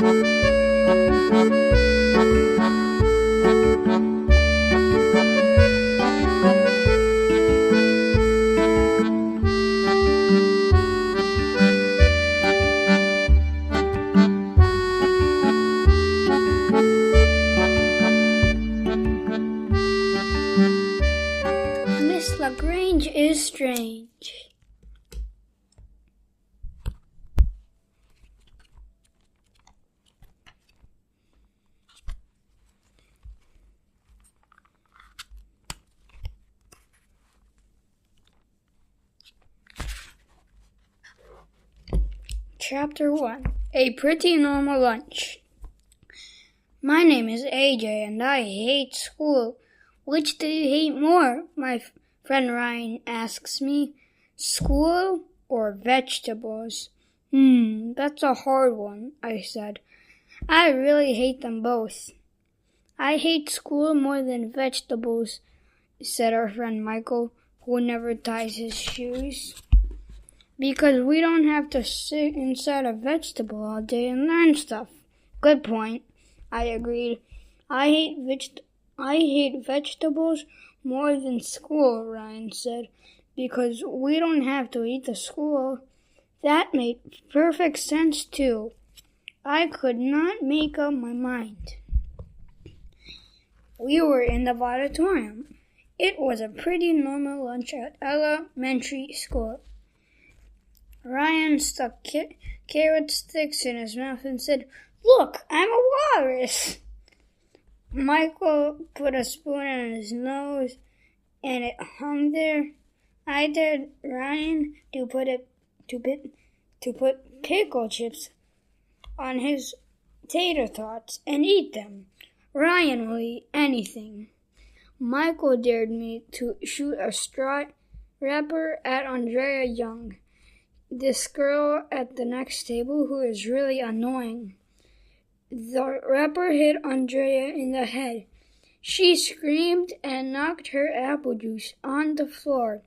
Miss LaGrange is strange. Chapter 1. A Pretty Normal Lunch. My name is AJ and I hate school. Which do you hate more? My friend Ryan asks me. School or vegetables? That's a hard one, I said. I really hate them both. I hate school more than vegetables, said our friend Michael, who never ties his shoes. Because we don't have to sit inside a vegetable all day and learn stuff. Good point, I agreed. I hate vegetables more than school, Ryan said, because we don't have to eat the school. That made perfect sense, too. I could not make up my mind. We were in the auditorium. It was a pretty normal lunch at Ella Mentry school. Ryan stuck carrot sticks in his mouth and said, "Look, I'm a walrus." Michael put a spoon in his nose, and it hung there. I dared Ryan to put pickle chips on his tater tots and eat them. Ryan will eat anything. Michael dared me to shoot a straw wrapper at Andrea Young, this girl at the next table who is really annoying. The wrapper hit Andrea in the head. She screamed and knocked her apple juice on the floor.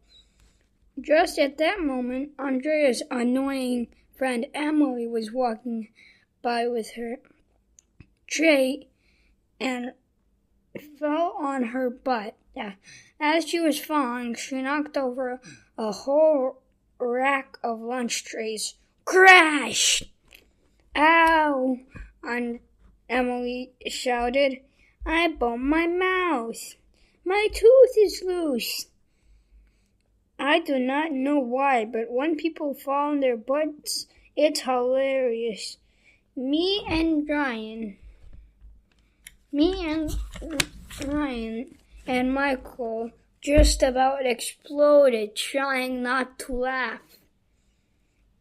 Just at that moment, Andrea's annoying friend Emily was walking by with her tray and fell on her butt. As she was falling, she knocked over a whole rack of lunch trays. Crash! Ow! Emily shouted. I bumped my mouth. My tooth is loose. I do not know why, but when people fall on their butts, it's hilarious. Me and Ryan and Michael just about exploded trying not to laugh.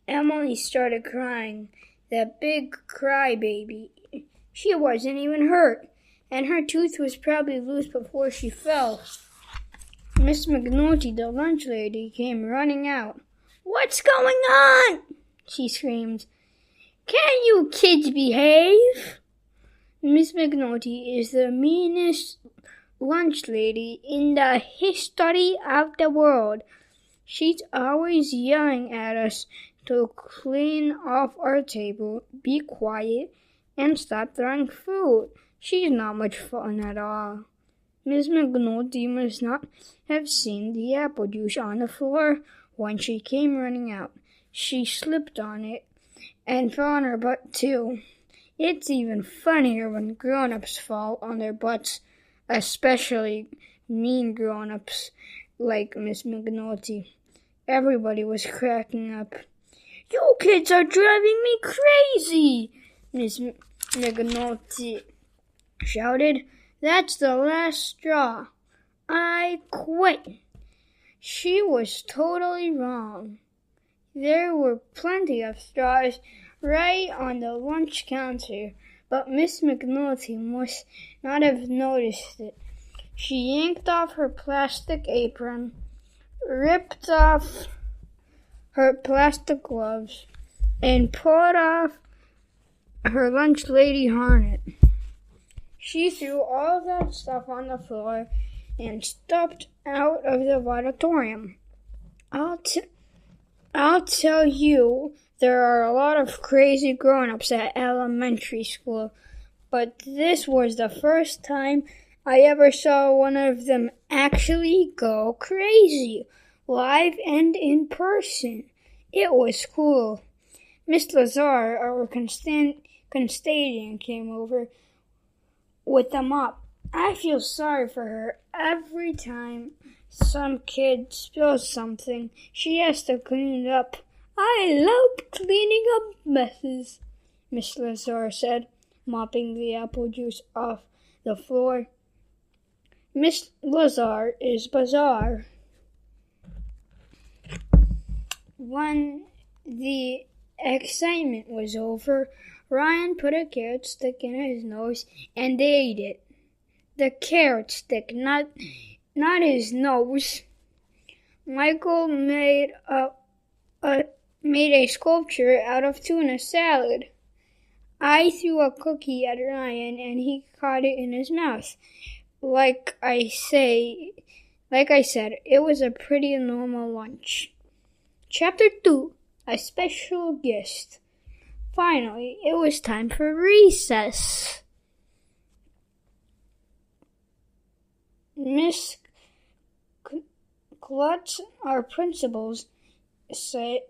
Emily started crying, that big crybaby. She wasn't even hurt, and her tooth was probably loose before she fell. Miss McNulty, the lunch lady, came running out. What's going on? She screamed. Can you kids behave? Miss McNulty is the meanest lunch lady in the history of the world. She's always yelling at us to clean off our table, be quiet, and stop throwing food. She's not much fun at all. Miss McNulty must not have seen the apple juice on the floor when she came running out. She slipped on it and fell on her butt too. It's even funnier when grown-ups fall on their butts, especially mean grown-ups like Miss McNulty. Everybody was cracking up. You kids are driving me crazy, Miss McNulty shouted. That's the last straw. I quit. She was totally wrong. There were plenty of straws right on the lunch counter, but Miss McNulty must not have noticed it. She yanked off her plastic apron, ripped off her plastic gloves, and pulled off her lunch lady harness. She threw all that stuff on the floor and stepped out of the auditorium. I'll tell you There are a lot of crazy grown-ups at elementary school, but this was the first time I ever saw one of them actually go crazy, live and in person. It was cool. Miss Lazar, our custodian, came over with a mop. I feel sorry for her. Every time some kid spills something, she has to clean it up. I love cleaning up messes, Miss Lazar said, mopping the apple juice off the floor. Miss Lazar is bizarre. When the excitement was over, Ryan put a carrot stick in his nose and ate it. The carrot stick, not his nose. Michael made a sculpture out of tuna salad. I threw a cookie at Ryan and he caught it in his mouth. Like I said, it was a pretty normal lunch. Chapter 2, A Special Guest. Finally, it was time for recess. Miss Klutz, our principal, says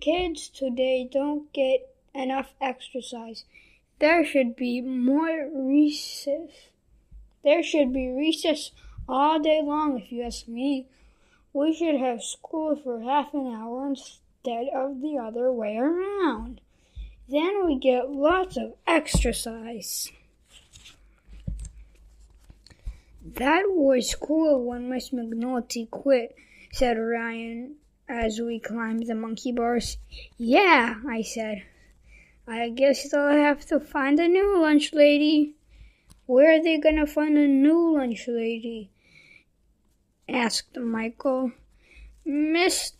kids today don't get enough exercise. There should be more recess. There should be recess all day long, if you ask me. We should have school for half an hour instead of the other way around. Then we get lots of exercise. That was cool when Miss McNulty quit, said Ryan as we climbed the monkey bars. Yeah, I said. I guess they'll have to find a new lunch lady. Where are they going to find a new lunch lady? Asked Michael. Miss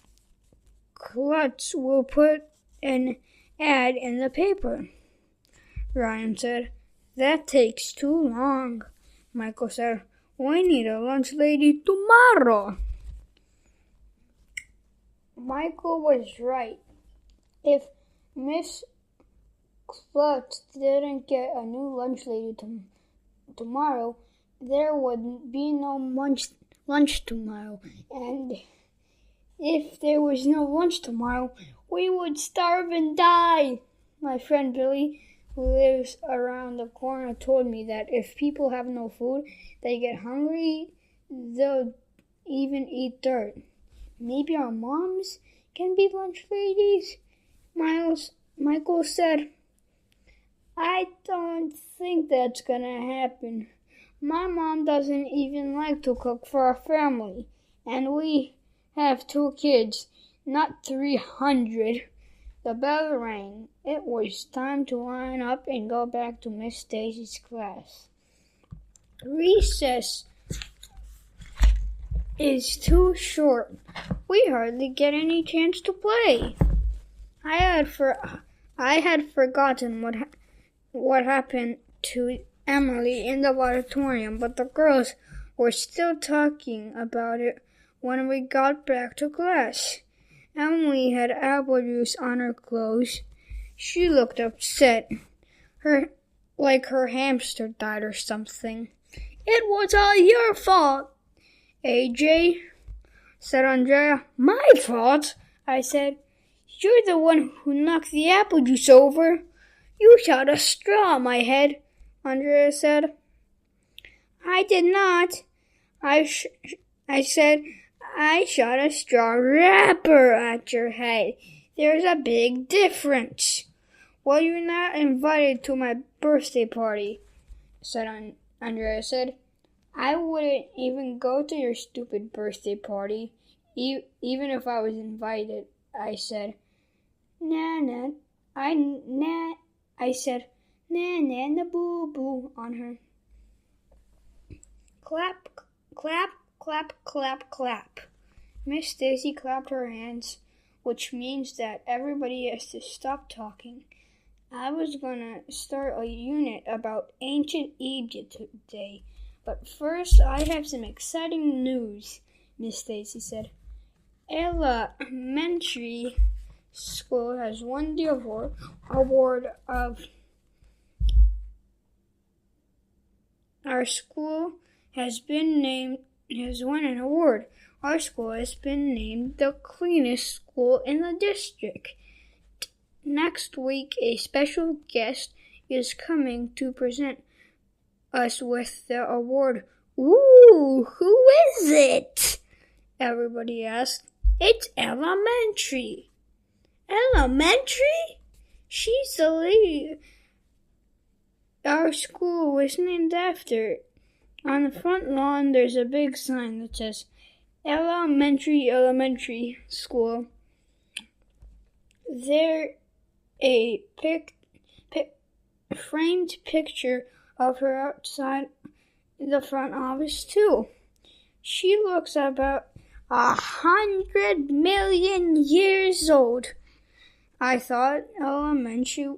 Klutz will put an ad in the paper, Ryan said. That takes too long, Michael said. We need a lunch lady tomorrow. Michael was right. If Miss Klutz didn't get a new lunch lady tomorrow, there would be no lunch tomorrow. And if there was no lunch tomorrow, we would starve and die. My friend Billy, who lives around the corner, told me that if people have no food, they get hungry, they'll even eat dirt. Maybe our moms can be lunch ladies? Michael said. I don't think that's gonna happen. My mom doesn't even like to cook for our family, and we have 2 kids, not 300. The bell rang. It was time to line up and go back to Miss Stacy's class. Recess is too short. We hardly get any chance to play. I had forgotten what happened to Emily in the auditorium, but the girls were still talking about it when we got back to class. Emily had apple juice on her clothes. She looked upset, like her hamster died or something. It was all your fault, AJ, said Andrea. My fault, I said. You're the one who knocked the apple juice over. You shot a straw at my head, Andrea said. I did not. I said, I shot a straw wrapper at your head. There's a big difference. Well, you're not invited to my birthday party, Andrea said. I wouldn't even go to your stupid birthday party, even if I was invited, I said. I said, na boo boo on her. Clap, clap, clap, clap, clap. Miss Stacy clapped her hands, which means that everybody has to stop talking. I was gonna start a unit about ancient Egypt today, But first, I have some exciting news, Miss Stacy said. Ella Mentry School has won the award of our school has won an award. Our school has been named the cleanest school in the district. Next week, a special guest is coming to present us with the award. Ooh, who is it? Everybody asked. It's Ella Mentry. Ella Mentry? She's the lady our school was named after. On the front lawn, there's a big sign that says Ella Mentry Elementary School. There's a framed picture of her outside the front office, too. She looks about 100 million years old. I thought Ella Mentry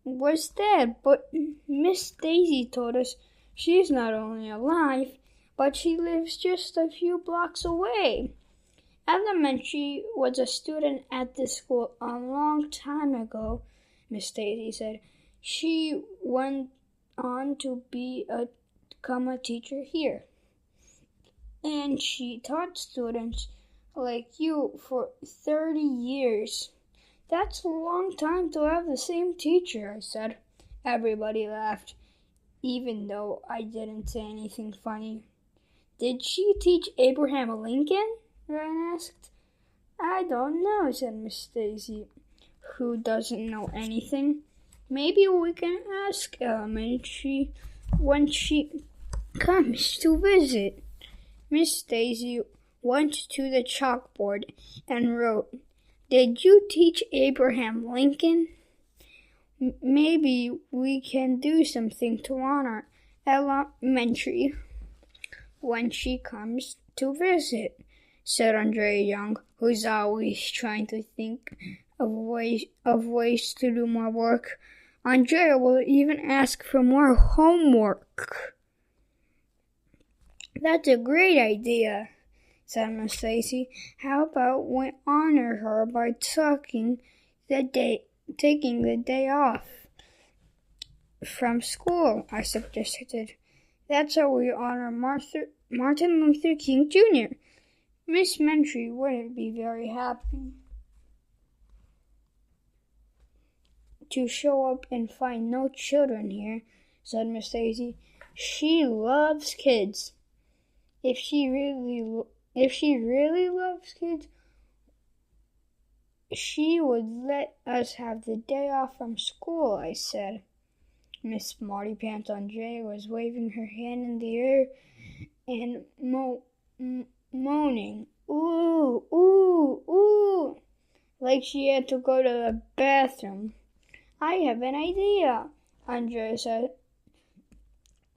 was dead, but Miss Daisy told us she's not only alive, but she lives just a few blocks away. Ella Mentry was a student at this school a long time ago, Miss Daisy said. She went on to become a teacher here. And she taught students like you for 30 years. That's a long time to have the same teacher, I said. Everybody laughed, even though I didn't say anything funny. Did she teach Abraham Lincoln? Ryan asked. I don't know, said Miss Daisy, who doesn't know anything. Maybe we can ask Ella Mentry when she comes to visit. Miss Daisy went to the chalkboard and wrote, Did you teach Abraham Lincoln? Maybe we can do something to honor Ella Mentry when she comes to visit, said Andrea Young, who's always trying to think of ways to do more work. Andrea will even ask for more homework. That's a great idea, said Miss Stacy. How about we honor her by taking the day off from school, I suggested. That's how we honor Martin Luther King Jr. Miss Mentry wouldn't be very happy to show up and find no children here, said Miss Daisy. She loves kids. If she really loves kids, she would let us have the day off from school, I said. Miss Smarty Pants Andre was waving her hand in the air and moaning, ooh, ooh, ooh, like she had to go to the bathroom. I have an idea, Andre said.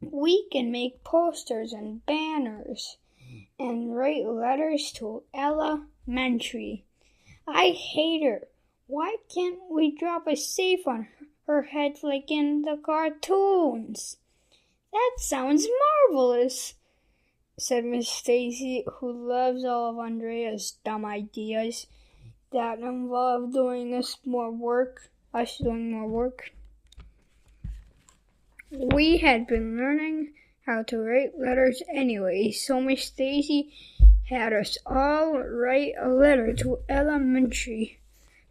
We can make posters and banners and write letters to Ella Mentry. I hate her. Why can't we drop a safe on her head like in the cartoons? That sounds marvelous, said Miss Stacy, who loves all of Andrea's dumb ideas that involve doing more work. We had been learning how to write letters anyway, so Miss Daisy had us all write a letter to Ella Mentry.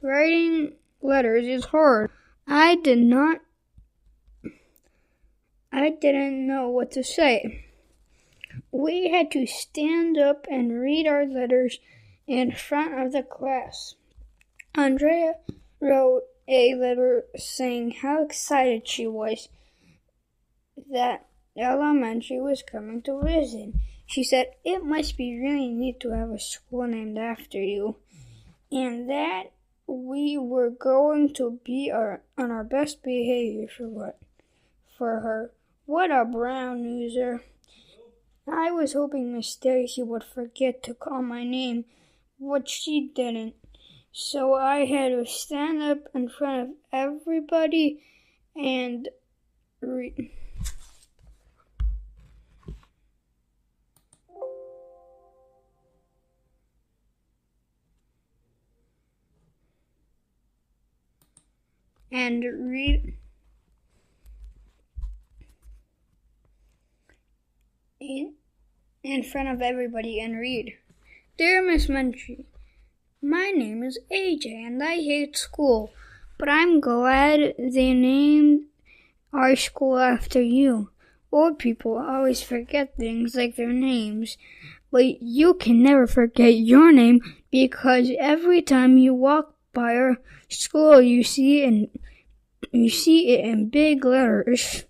Writing letters is hard. I didn't know what to say. We had to stand up and read our letters in front of the class. Andrea wrote a letter saying how excited she was that Ella Mentry was coming to visit. She said, it must be really neat to have a school named after you, and that we were going to be on our best behavior for her. What a brown noser. I was hoping Miss Stacy would forget to call my name, but she didn't. So I had to stand up in front of everybody and read. and read in front of everybody and read. Dear Miss Mentry, my name is AJ and I hate school, but I'm glad they named our school after you. Old people always forget things like their names, but you can never forget your name because every time you walk by our school, you see it in big letters.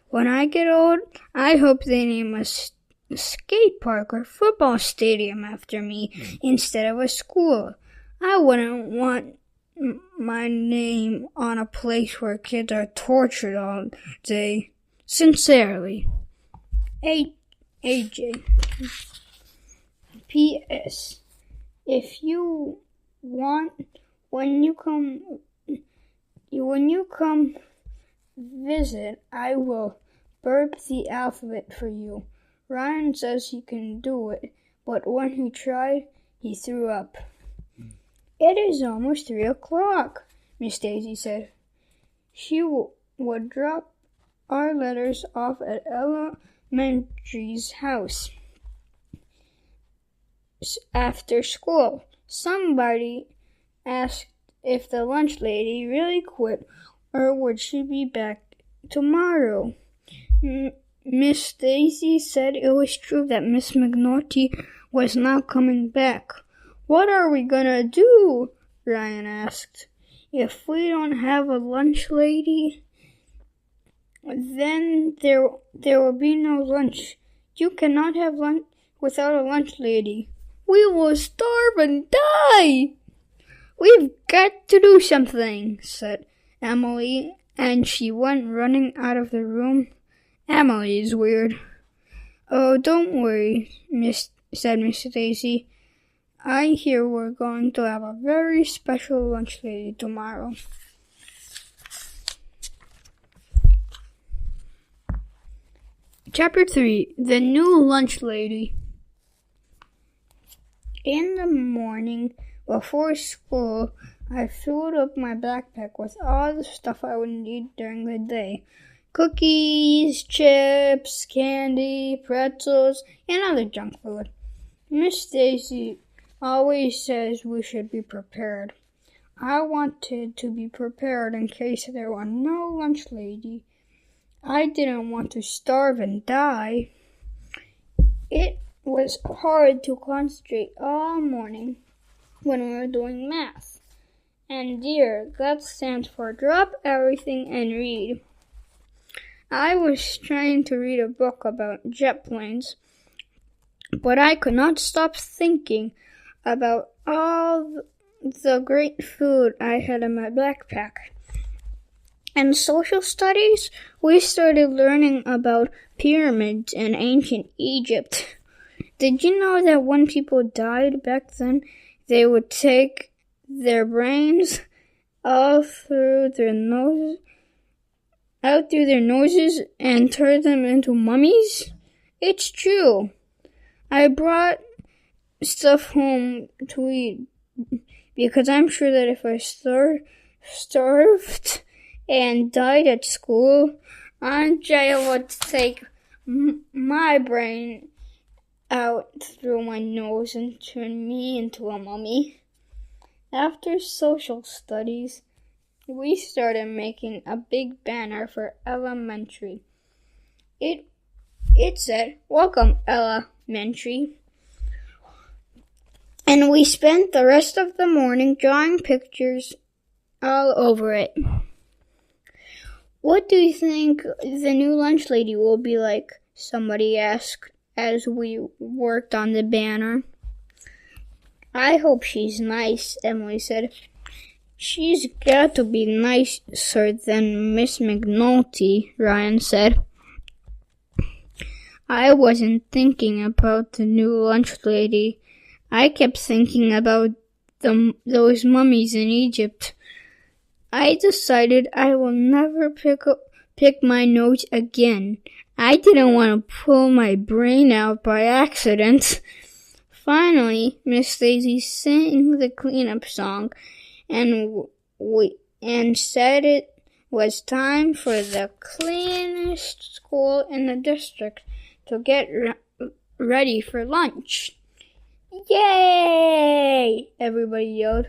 When I get old, I hope they name a skate park or football stadium after me instead of a school. I wouldn't want my name on a place where kids are tortured all day. Sincerely, AJ. P.S. If you want, when you come visit, I will burp the alphabet for you. Ryan says he can do it, but when he tried, he threw up. It is almost 3 o'clock, Miss Daisy said. She would drop our letters off at Ella Mentry's house after school. Somebody asked if the lunch lady really quit or would she be back tomorrow. Miss Daisy said it was true that Miss McNulty was not coming back. What are we gonna do? Ryan asked. If we don't have a lunch lady, then there will be no lunch. You cannot have lunch without a lunch lady. We will starve and die. We've got to do something, said Emily, and she went running out of the room. Emily is weird. Oh, don't worry, said Miss Daisy. I hear we're going to have a very special lunch lady tomorrow. Chapter 3. The New Lunch Lady. In the morning, before school, I filled up my backpack with all the stuff I would need during the day. Cookies, chips, candy, pretzels, and other junk food. Miss Daisy always says we should be prepared. I wanted to be prepared in case there were no lunch lady. I didn't want to starve and die. It was hard to concentrate all morning when we were doing math. And dear, that stands for drop everything and read. I was trying to read a book about jet planes, but I could not stop thinking about all the great food I had in my backpack. In social studies, we started learning about pyramids in ancient Egypt. Did you know that when people died back then, they would take their brains out through their noses and turn them into mummies? It's true. I brought stuff home to eat because I'm sure that if I starved and died at school, Aunt Jaya would take my brain out through my nose and turn me into a mummy. After social studies, we started making a big banner for Ella Mentry. It said, "Welcome, Ella Mentry." And we spent the rest of the morning drawing pictures all over it. What do you think the new lunch lady will be like? Somebody asked as we worked on the banner. I hope she's nice, Emily said. She's got to be nicer than Miss McNulty, Ryan said. I wasn't thinking about the new lunch lady. I kept thinking about those mummies in Egypt. I decided I will never pick my nose again. I didn't want to pull my brain out by accident. Finally, Miss Daisy sang the cleanup song, and said it was time for the cleanest school in the district to get ready for lunch. Yay! Everybody yelled.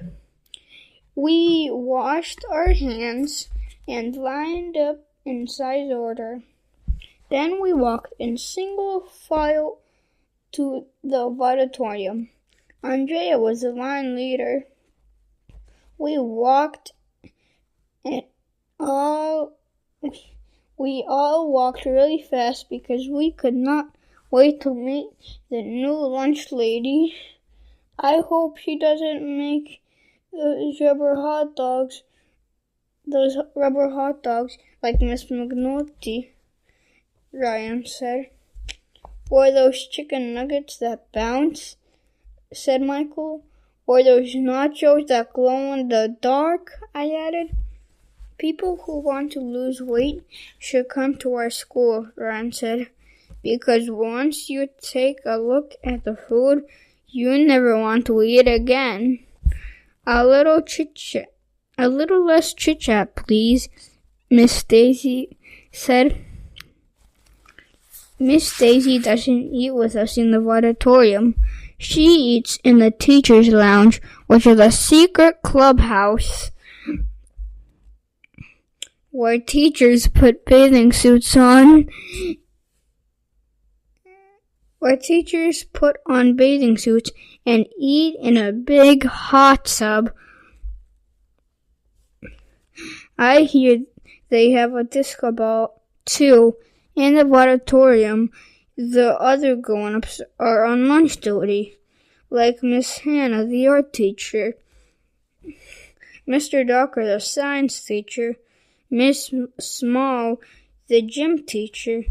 We washed our hands and lined up in size order. Then we walked in single file to the auditorium. Andrea was the line leader. We all walked really fast because we could not wait to meet the new lunch lady. I hope she doesn't make those rubber hot dogs like Miss McNulty, Ryan said. Or those chicken nuggets that bounce, said Michael. Or those nachos that glow in the dark, I added. People who want to lose weight should come to our school, Ryan said, because once you take a look at the food, you never want to eat again. A little less chit-chat, please, Miss Daisy said. Miss Daisy doesn't eat with us in the auditorium. She eats in the teacher's lounge, which is a secret clubhouse where teachers put bathing suits on. Where teachers put on bathing suits and eat in a big hot tub. I hear they have a disco ball, too, in the auditorium. The other grown-ups are on lunch duty, like Miss Hannah, the art teacher, Mr. Docker, the science teacher, Miss Small, the gym teacher,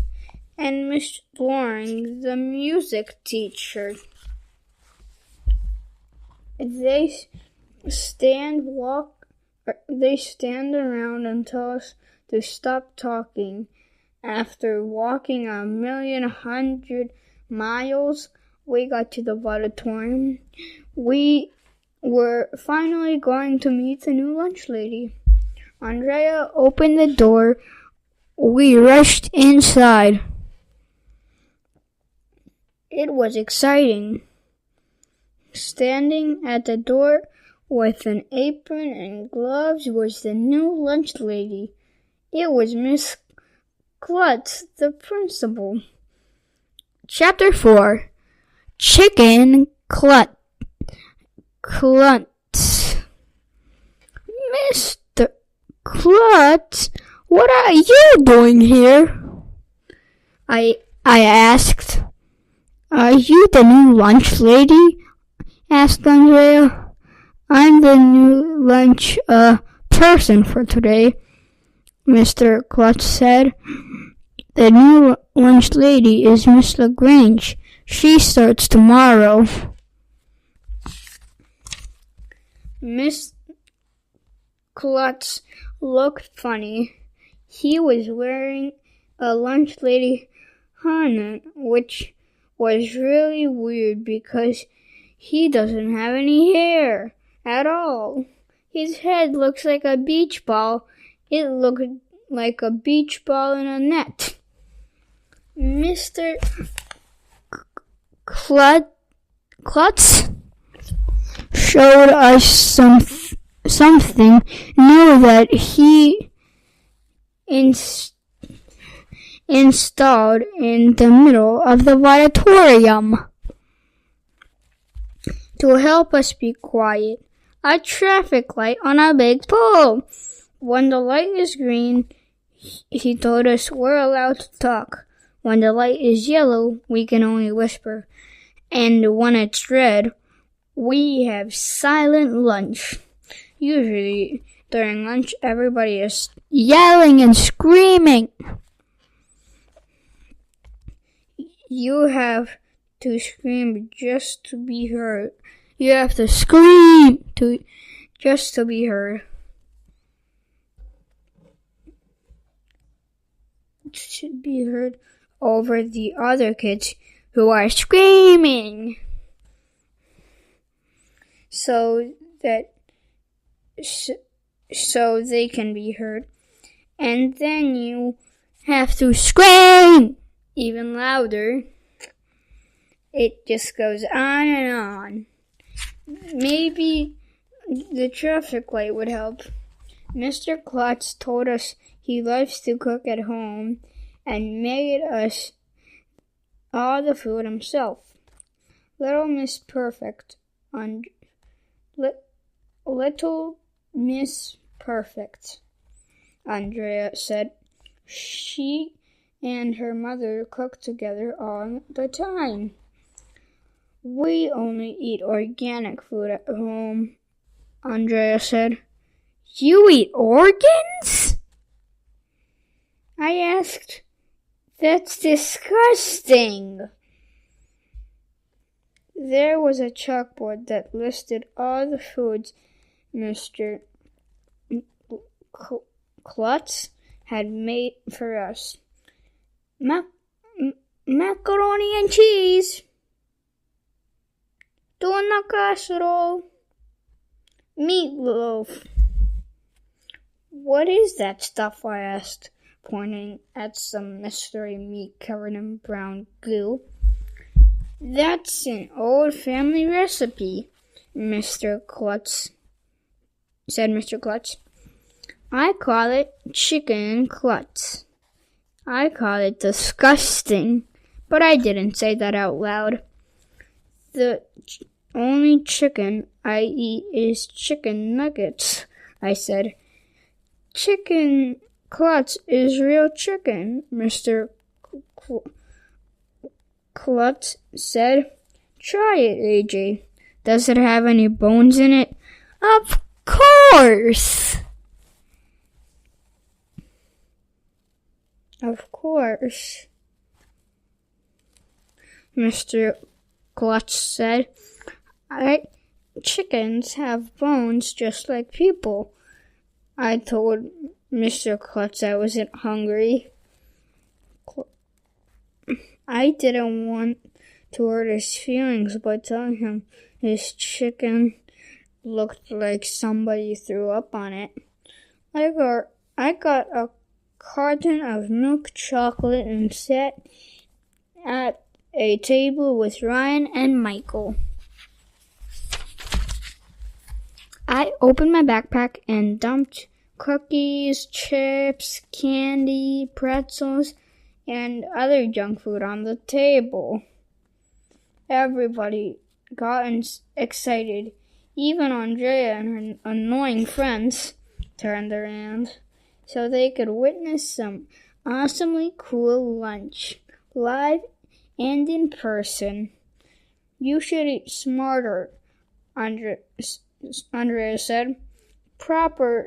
and Miss Loring, the music teacher. They stand around and tell us to stop talking. After walking 1,100,000 miles, we got to the auditorium. We were finally going to meet the new lunch lady. Andrea opened the door. We rushed inside. It was exciting. Standing at the door with an apron and gloves was the new lunch lady. It was Miss Klutz, the principal. Chapter 4. Chicken Klutz. Mr. Klutz, what are you doing here? I asked. Are you the new lunch lady? Asked Andrea. I'm the new lunch person for today, Mr. Klutz said. The new lunch lady is Miss LaGrange. She starts tomorrow. Miss Klutz looked funny. He was wearing a lunch lady harness, which was really weird because he doesn't have any hair at all. His head looks like a beach ball. It looked like a beach ball in a net. Mr. Klutz showed us something new that he installed in the middle of the auditorium to help us be quiet. A traffic light on a big pole. When the light is green, he told us we're allowed to talk. When the light is yellow, we can only whisper. And when it's red, we have silent lunch. Usually, during lunch, everybody is yelling and screaming. You have to scream just to be heard. You have to scream just to be heard. To be heard over the other kids who are screaming. So they can be heard. and then you have to scream even louder. It just goes on and on. Maybe the traffic light would help. Mr. Klotz told us he loves to cook at home and made us all the food himself. Little Miss Perfect, Little Miss Perfect, Andrea said. She and her mother cook together all the time. We only eat organic food at home, Andrea said. You eat organs? I asked. That's disgusting. There was a chalkboard that listed all the foods Mr. Klotz had made for us. Macaroni and cheese, tuna casserole, meatloaf. What is that stuff? I asked, pointing at some mystery meat covered in brown goo. That's an old family recipe, said Mr. Klotz. I call it chicken Klotz. I call it disgusting, but I didn't say that out loud. The only chicken I eat is chicken nuggets, I said. Chicken Klotz is real chicken, Mr. Klotz said. Try it, AJ. Does it have any bones in it? Of course! Of course, Mr. Klotz said. Chickens have bones just like people. I told Mr. Klotz I wasn't hungry. I didn't want to hurt his feelings by telling him his chicken looked like somebody threw up on it. I got a carton of milk chocolate and sat at a table with Ryan and Michael. I opened my backpack and dumped cookies, chips, candy, pretzels, and other junk food on the table. Everybody got excited. Even Andrea and her annoying friends turned around so they could witness some awesomely cool lunch, live and in person. You should eat smarter, Andrea said. Proper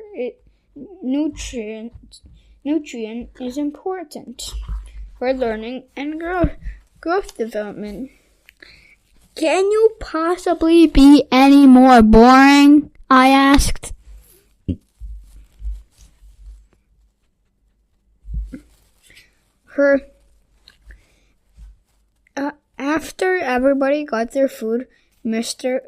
nutrient is important for learning and growth development. Can you possibly be any more boring? I asked. After everybody got their food, Mr.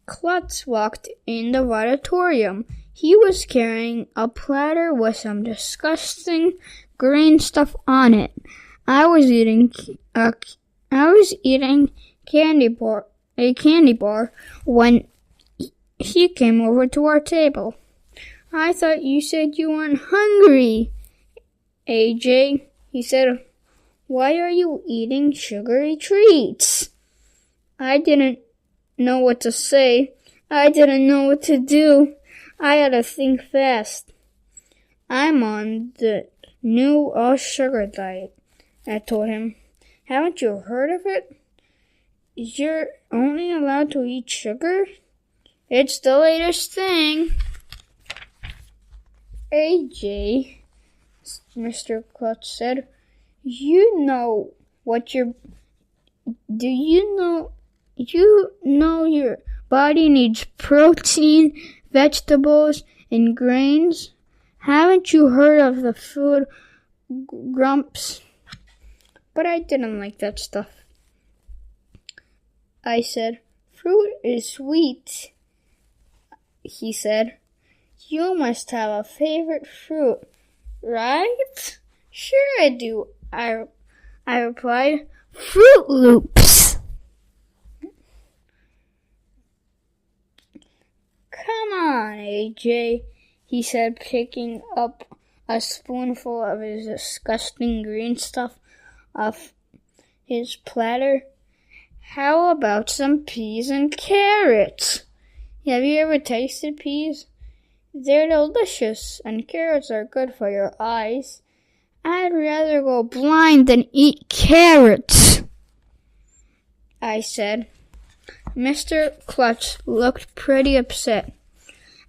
Klotz walked in the auditorium. He was carrying a platter with some disgusting green stuff on it. I was eating candy bar when he came over to our table. I thought you said you weren't hungry, AJ, he said. Why are you eating sugary treats? I didn't know what to say. I didn't know what to do. I had to think fast. I'm on the new all-sugar diet, I told him. Haven't you heard of it? You're only allowed to eat sugar? It's the latest thing. AJ, Mr. Klotz said, you know your body needs protein, vegetables, and grains. Haven't you heard of the food grumps? But I didn't like that stuff. I said, fruit is sweet, he said. You must have a favorite fruit, right? Sure I do, I replied. Fruit Loops. Come on, AJ, he said, picking up a spoonful of his disgusting green stuff off his platter. How about some peas and carrots? Have you ever tasted peas? They're delicious, and carrots are good for your eyes. I'd rather go blind than eat carrots, I said. Mr. Klutz looked pretty upset.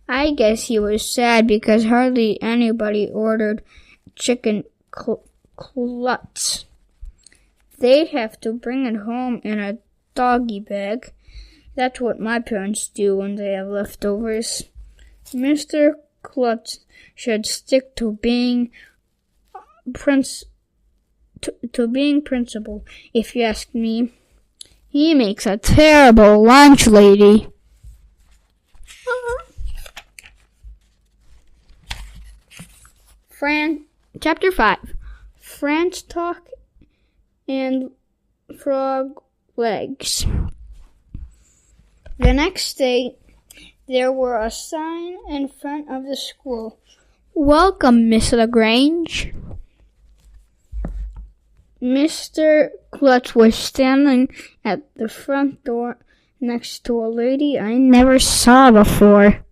I guess he was sad because hardly anybody ordered chicken klutz. They'd have to bring it home in a doggy bag. That's what my parents do when they have leftovers. Mr. Klutz should stick to being principal, if you ask me. He makes a terrible lunch lady. Chapter 5. Fran's Talk and Frog Legs. The next day, there were a sign in front of the school. Welcome, Miss LaGrange. Mr. Klutz was standing at the front door next to a lady I never saw before.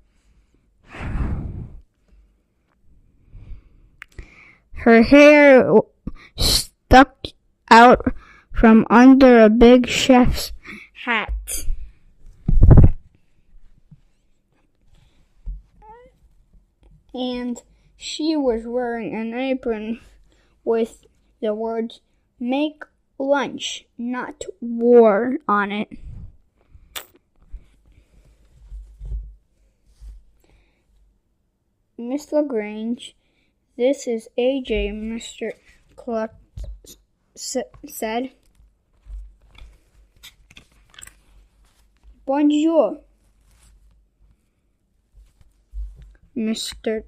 Her hair stuck out from under a big chef's hat. And she was wearing an apron with the words, "Make lunch, not war," on it. Miss LaGrange, this is AJ, Mr. Klutz said. Bonjour, Mr.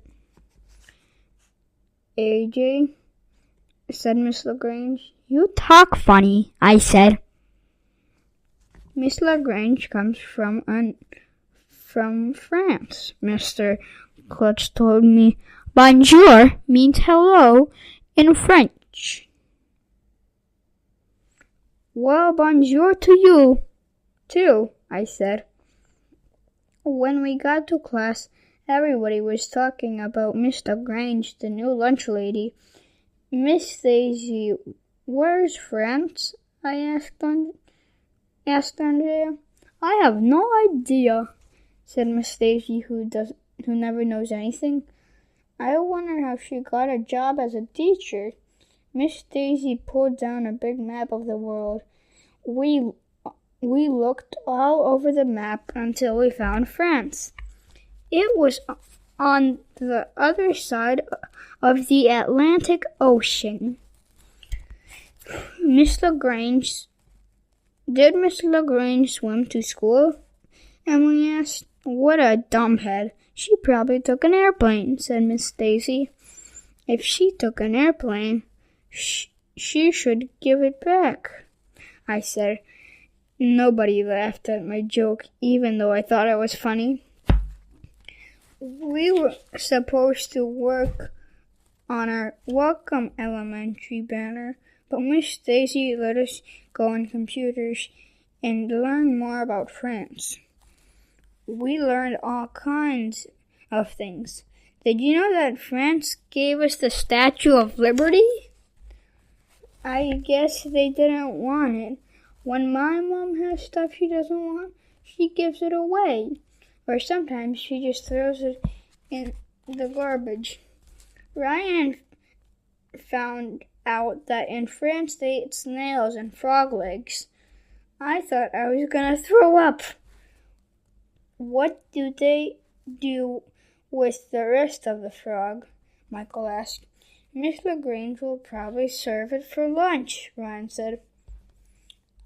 AJ, said Miss LaGrange. You talk funny, I said. Miss LaGrange comes from France, Mr. Klutz told me. Bonjour means hello in French. Well, bonjour to you, too, I said. When we got to class, everybody was talking about Miss LaGrange, the new lunch lady. Miss Daisy, where's France? I asked Andrea. I have no idea, said Miss Daisy, who never knows anything. I wonder how she got a job as a teacher. Miss Daisy pulled down a big map of the world. We looked all over the map until we found France. It was on the other side of the Atlantic Ocean. Did Miss LaGrange swim to school? Emily asked. What a dumbhead. She probably took an airplane, said Miss Daisy. If she took an airplane, she should give it back, I said. Nobody laughed at my joke, even though I thought it was funny. We were supposed to work on our Welcome Elementary banner, but Miss Daisy let us go on computers and learn more about France. We learned all kinds of things. Did you know that France gave us the Statue of Liberty? I guess they didn't want it. When my mom has stuff she doesn't want, she gives it away. Or sometimes she just throws it in the garbage. Ryan found out that in France they ate snails and frog legs. I thought I was gonna throw up. What do they do with the rest of the frog? Michael asked. Miss LaGrange will probably serve it for lunch, Ryan said.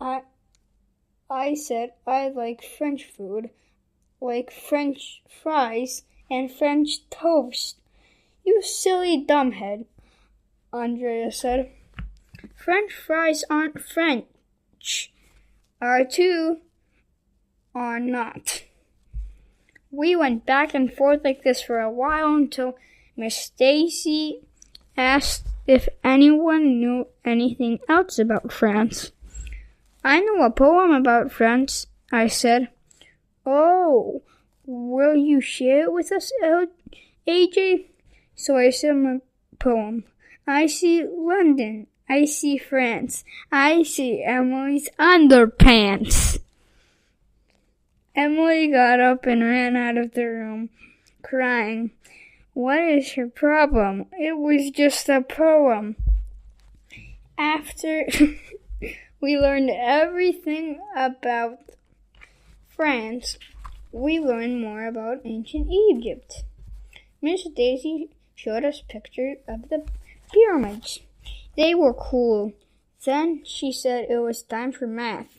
I said I like French food, like French fries and French toast. You silly dumbhead, Andrea said. French fries aren't French. Are too, are not. We went back and forth like this for a while until Miss Stacy asked if anyone knew anything else about France. I know a poem about France, I said. Oh, will you share it with us, AJ? So I said my poem. I see London. I see France. I see Emily's underpants. Emily got up and ran out of the room, crying. What is your problem? It was just a poem. After we learned everything about France, we learned more about ancient Egypt. Miss Daisy showed us pictures of the pyramids. They were cool. Then she said it was time for math.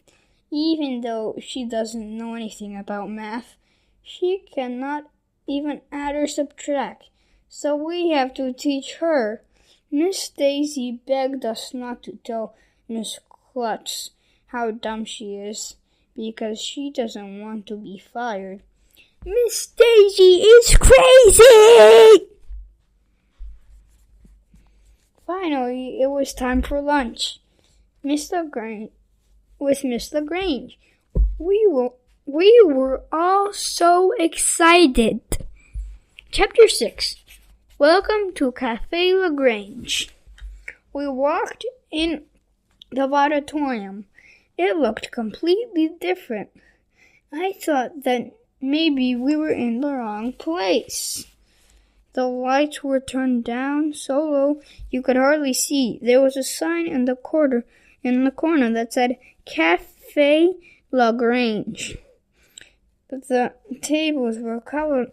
Even though she doesn't know anything about math, she cannot even add or subtract. So we have to teach her. Miss Daisy begged us not to tell Miss Klutz how dumb she is, because she doesn't want to be fired. Miss Daisy is crazy! Finally, it was time for lunch. With Miss LaGrange. We were all so excited. Chapter 6. Welcome to Cafe LaGrange. We walked in the auditorium. It looked completely different. I thought that maybe we were in the wrong place. The lights were turned down so low you could hardly see. There was a sign in the corner that said Cafe LaGrange. The tables were covered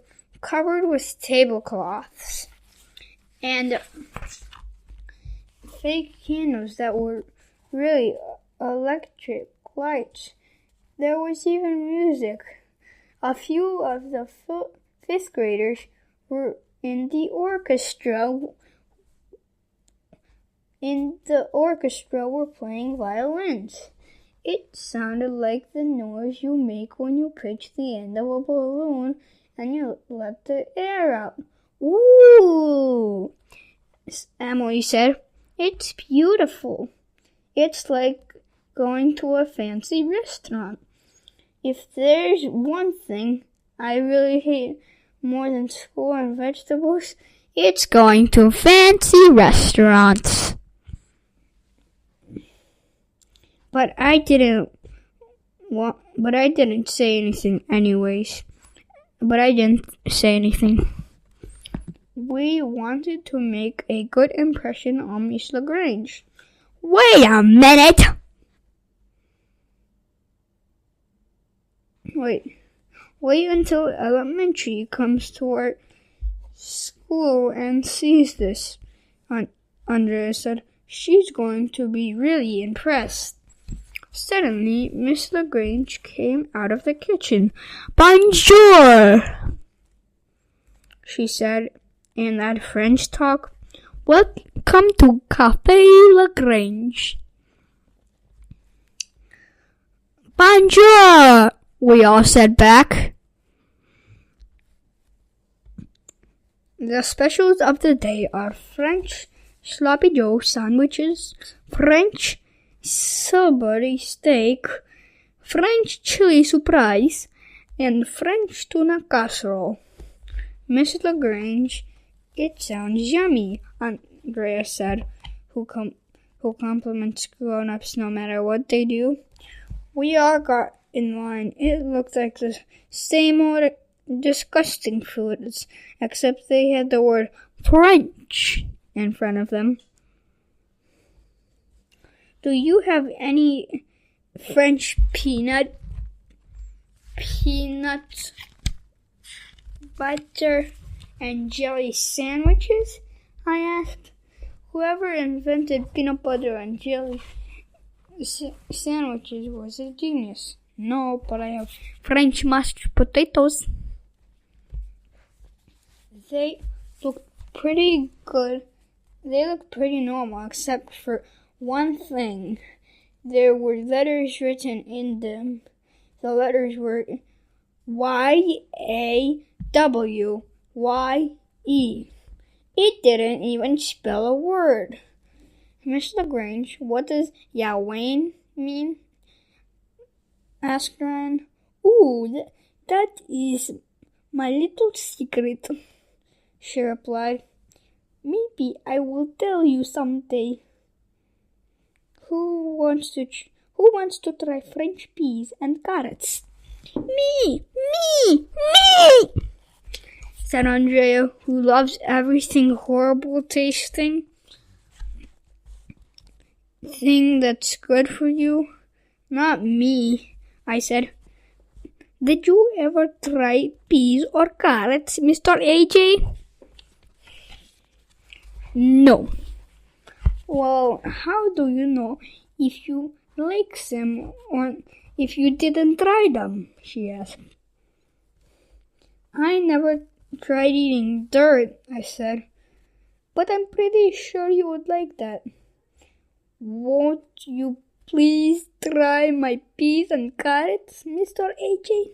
with tablecloths and fake candles that were really electric lights. There was even music. A few of the fifth graders were in the orchestra. Were playing violins. It sounded like the noise you make when you pitch the end of a balloon and you let the air out. Ooh, Emily said. It's beautiful. It's like going to a fancy restaurant. If there's one thing I really hate more than school and vegetables, it's going to fancy restaurants. But I didn't say anything anyways. We wanted to make a good impression on Miss LaGrange. Wait a minute! Wait until Ella Mentry comes to our school and sees this, Andrea said. She's going to be really impressed. Suddenly, Miss LaGrange came out of the kitchen. Bonjour, she said in that French talk. Welcome to Cafe LaGrange. Bonjour, we all said back. The specials of the day are French sloppy joe sandwiches, French Salisbury steak, French chili surprise, and French tuna casserole. Miss LaGrange, it sounds yummy, Andrea said, who compliments grown-ups no matter what they do. We all got in line. It looked like the same old disgusting foods, except they had the word French in front of them. Do you have any French peanut butter and jelly sandwiches? I asked. Whoever invented peanut butter and jelly sandwiches was a genius. No, but I have French mashed potatoes. They looked pretty good. They looked pretty normal, except for one thing. There were letters written in them. The letters were Y-A-W-Y-E. It didn't even spell a word. Miss LaGrange, what does Yawain mean? Asked Ryan. Ooh, that is my little secret, she replied. Maybe I will tell you someday. Who wants to try French peas and carrots? Me! Said Andrea, who loves everything horrible tasting. Thing that's good for you? Not me, I said. Did you ever try peas or carrots, Mr. AJ? No. Well, how do you know if you like them or if you didn't try them? She asked. I never tried eating dirt, I said, but I'm pretty sure you would like that. Won't you please try my peas and carrots, Mr. AJ?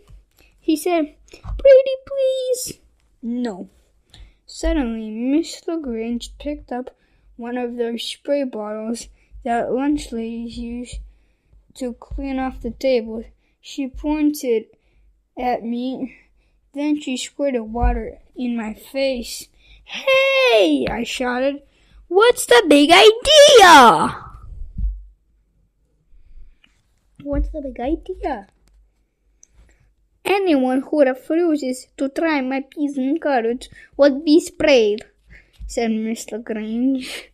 He said, pretty please. No. Suddenly, Miss LaGrange picked up one of those spray bottles that lunch ladies use to clean off the tables. She pointed at me, then she squirted water in my face. Hey! I shouted. What's the big idea? What's the big idea? Anyone who refuses to try my peas and carrots would be sprayed, said Miss LaGrange.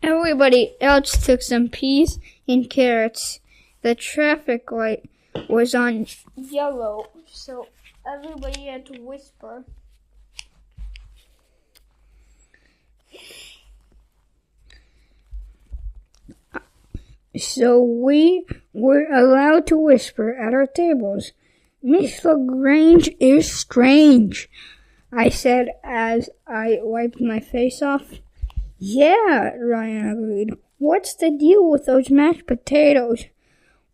Everybody else took some peas and carrots. The traffic light was on yellow, so everybody had to whisper. So we were allowed to whisper at our tables. Miss LaGrange is strange, I said as I wiped my face off. Yeah, Ryan agreed. What's the deal with those mashed potatoes?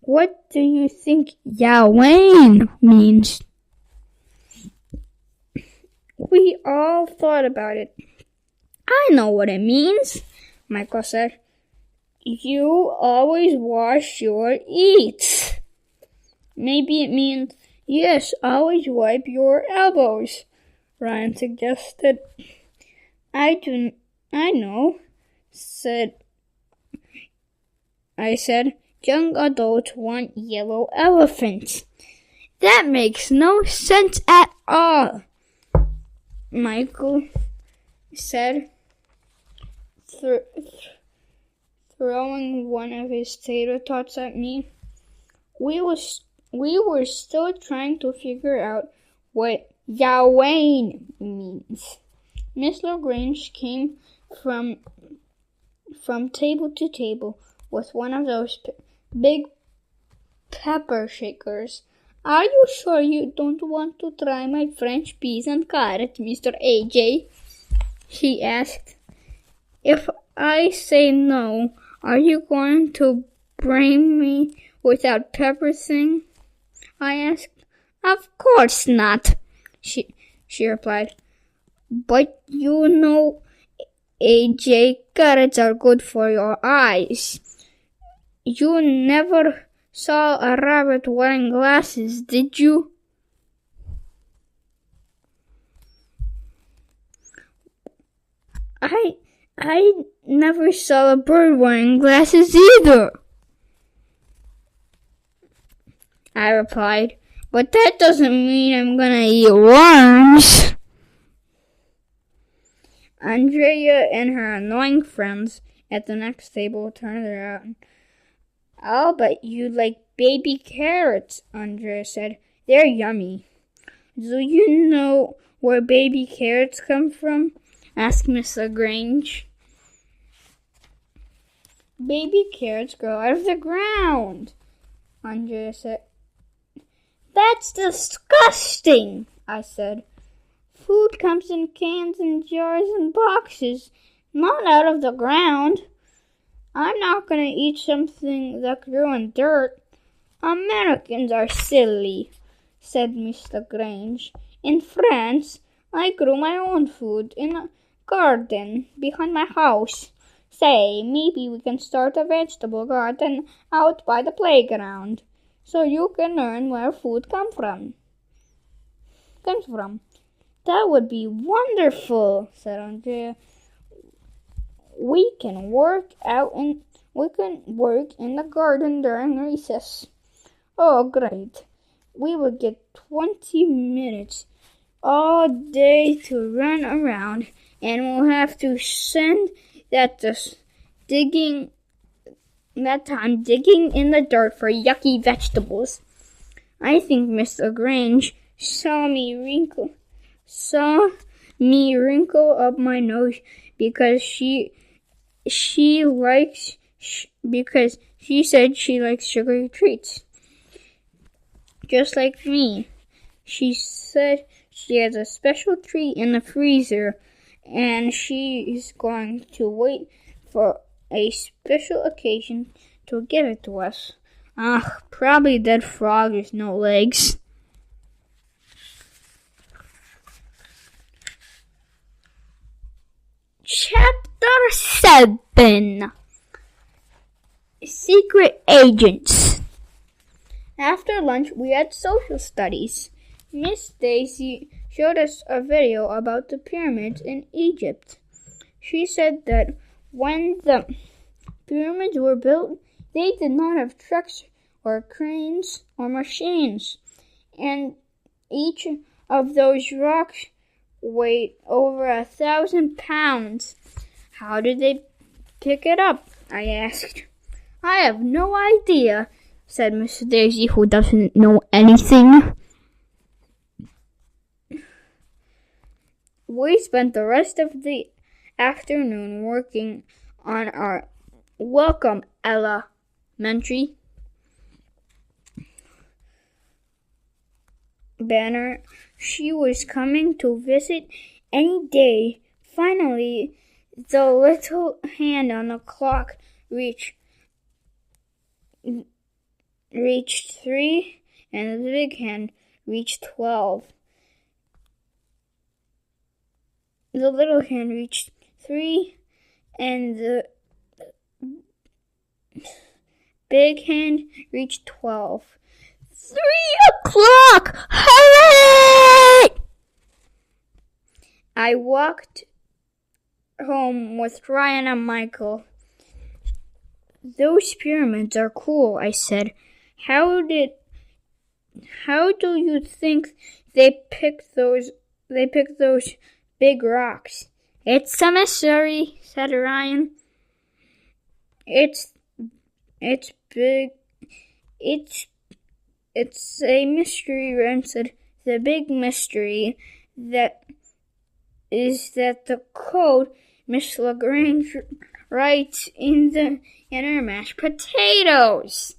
What do you think Yawain means? We all thought about it. I know what it means, Michael said. You always wash your eats. Maybe it means, yes, always wipe your elbows, Ryan suggested. I know, I said. Young adults want yellow elephants. That makes no sense at all, Michael said, throwing one of his tater tots at me. We were still trying to figure out what Yawain means. Miss LaGrange came from table to table with one of those big pepper shakers. Are you sure you don't want to try my French peas and carrots, Mr. AJ? She asked. If I say no, are you going to bring me with that pepper thing? I asked. Of course not, she replied. But you know, AJ, carrots are good for your eyes. You never saw a rabbit wearing glasses, did you? I never saw a bird wearing glasses either, I replied. But that doesn't mean I'm gonna eat worms. Andrea and her annoying friends at the next table turned around. I'll bet you like baby carrots, Andrea said. They're yummy. Do you know where baby carrots come from? Asked Miss LaGrange. Baby carrots grow out of the ground, Andrea said. That's disgusting, I said. Food comes in cans and jars and boxes, not out of the ground. I'm not going to eat something that grew in dirt. Americans are silly, said Miss LaGrange. In France, I grew my own food in a garden behind my house. Say, maybe we can start a vegetable garden out by the playground, so you can learn where food comes from. That would be wonderful, said Andrea. We can work in the garden during recess. Oh, great. We will get 20 minutes all day to run around, and we'll have to spend that time digging in the dirt for yucky vegetables. I think Miss LaGrange saw me wrinkle up my nose because she said she likes sugary treats. Just like me. She said she has a special treat in the freezer, and she's going to wait for a special occasion to give it to us. Probably dead frog with no legs. Chapter 7. Secret Agents. After lunch, we had social studies. Miss Daisy showed us a video about the pyramids in Egypt. She said that when the pyramids were built, they did not have trucks or cranes or machines, and each of those rocks weighed over 1,000 pounds. How did they pick it up? I asked. I have no idea, said Miss Daisy, who doesn't know anything. We spent the rest of the afternoon working on our Welcome, Ella Mentry banner. She was coming to visit any day. Finally, the little hand on the clock reached 3, and the big hand reached 12. The little hand reached 3, and the big hand reached 12. 3 o'clock! Hurry! I walked home with Ryan and Michael. Those pyramids are cool, I said. How do you think they picked those big rocks? It's a mystery, said Ryan. It's big. It's a mystery, Ryan said. The big mystery is that the code Miss LaGrange writes in her mashed potatoes.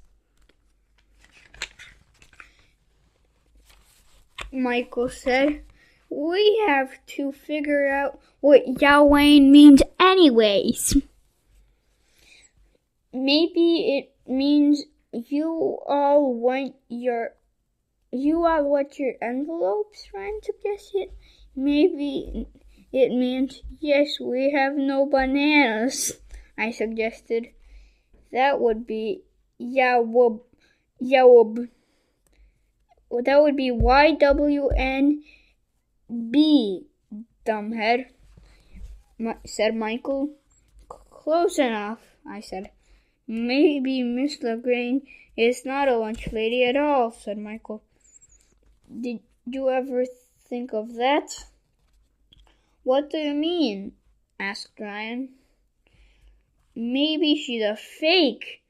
Michael said, we have to figure out what Yahweh means anyways. Maybe it means you all want your envelopes, Ryan suggested. Maybe it means, yes, we have no bananas, I suggested. That would be Yawub. That would be YWNB, dumbhead, said Michael. Close enough, I said. Maybe Miss LaGrange is not a lunch lady at all, said Michael. Did you ever think of that? What do you mean? Asked Ryan. Maybe she's a fake,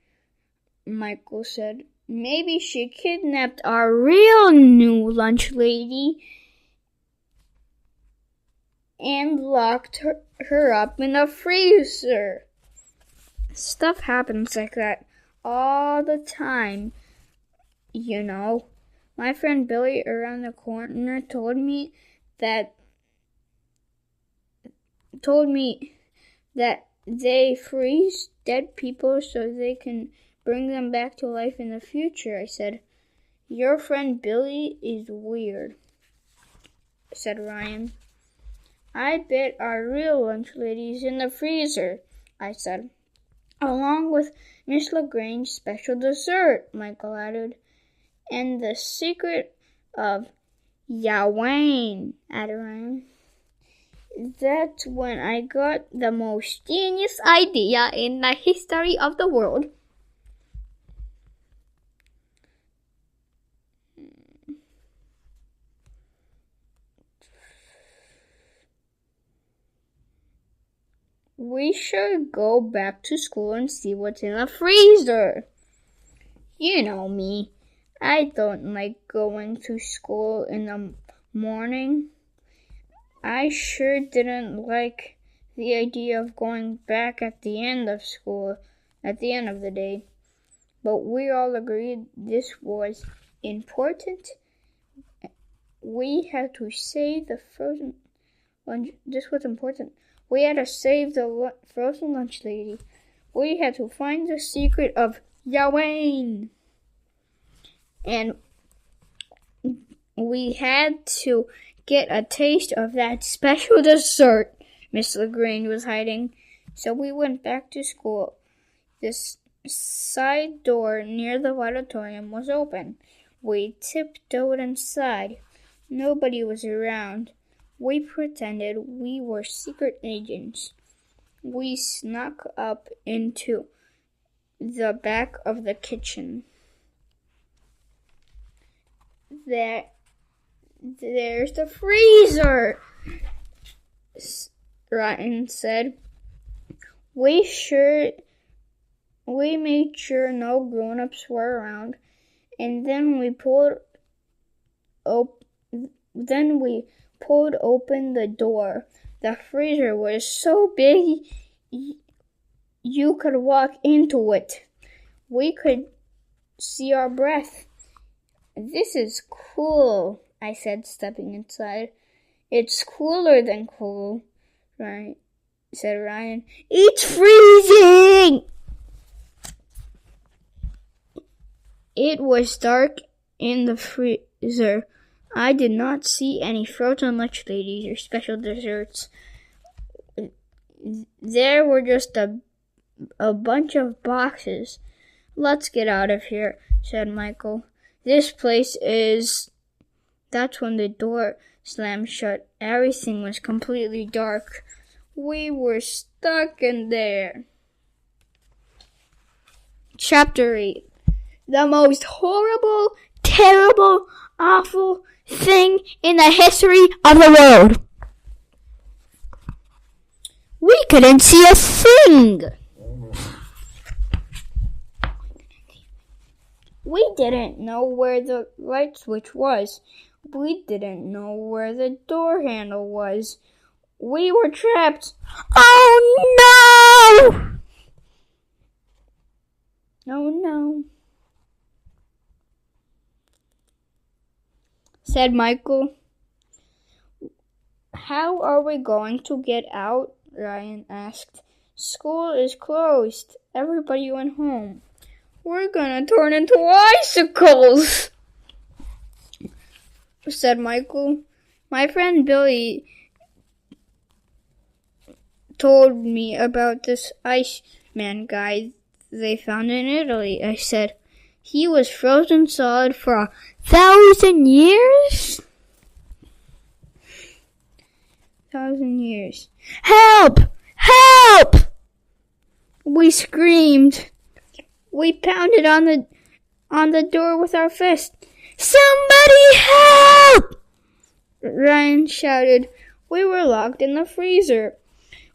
Michael said. Maybe she kidnapped our real new lunch lady and locked her up in a freezer. Stuff happens like that all the time, you know. My friend Billy around the corner told me that told me that they freeze dead people so they can bring them back to life in the future. I said, "Your friend Billy is weird," said Ryan. "I bet our real lunch lady's in the freezer," I said. "Along with Miss LaGrange's special dessert," Michael added. "And the secret of Yawain," added Ryan. That's when I got the most genius idea in the history of the world. We should go back to school and see what's in the freezer. You know me. I don't like going to school in the morning. I sure didn't like the idea of going back at the end of school, at the end of the day. But we all agreed this was important. We had to save the frozen lunch. This was important. We had to save the frozen lunch lady. We had to find the secret of Yawain. And we had to get a taste of that special dessert Miss LaGrange was hiding. So we went back to school. This side door near the auditorium was open. We tiptoed inside. Nobody was around. We pretended we were secret agents. We snuck up into the back of the kitchen. There's the freezer, Ryan said. We made sure no grown-ups were around, and then we pulled open the door. The freezer was so big you could walk into it. We could see our breath. "This is cool," I said, stepping inside. "It's cooler than cool," said Ryan. "It's freezing!" It was dark in the freezer. I did not see any frozen lunch ladies or special desserts. There were just a bunch of boxes. "Let's get out of here," said Michael. "This place is..." That's when the door slammed shut. Everything was completely dark. We were stuck in there. Chapter 8. The most horrible, terrible, awful thing in the history of the world. We couldn't see a thing. We didn't know where the light switch was. We didn't know where the door handle was. We were trapped. Oh no! Oh no, said Michael. "How are we going to get out?" Ryan asked. "School is closed. Everybody went home. We're gonna turn into icicles," said Michael. "My friend Billy told me about this Iceman guy they found in Italy," I said. "He was frozen solid for 1,000 years? 1,000 years. Help! Help! We screamed. We pounded on the door with our fist. "Somebody help!" Ryan shouted. We were locked in the freezer.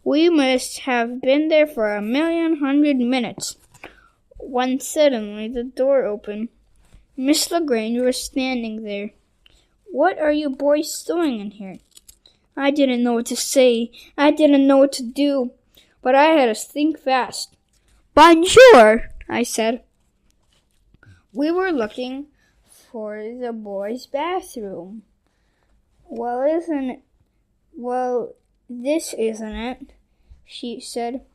We must have been there for 1,100 minutes. When suddenly the door opened. Miss LaGrange was standing there. "What are you boys doing in here?" I didn't know what to say. I didn't know what to do. But I had to think fast. "Bonjour," I said. We were looking for the boys' bathroom. Well, This isn't it, she said.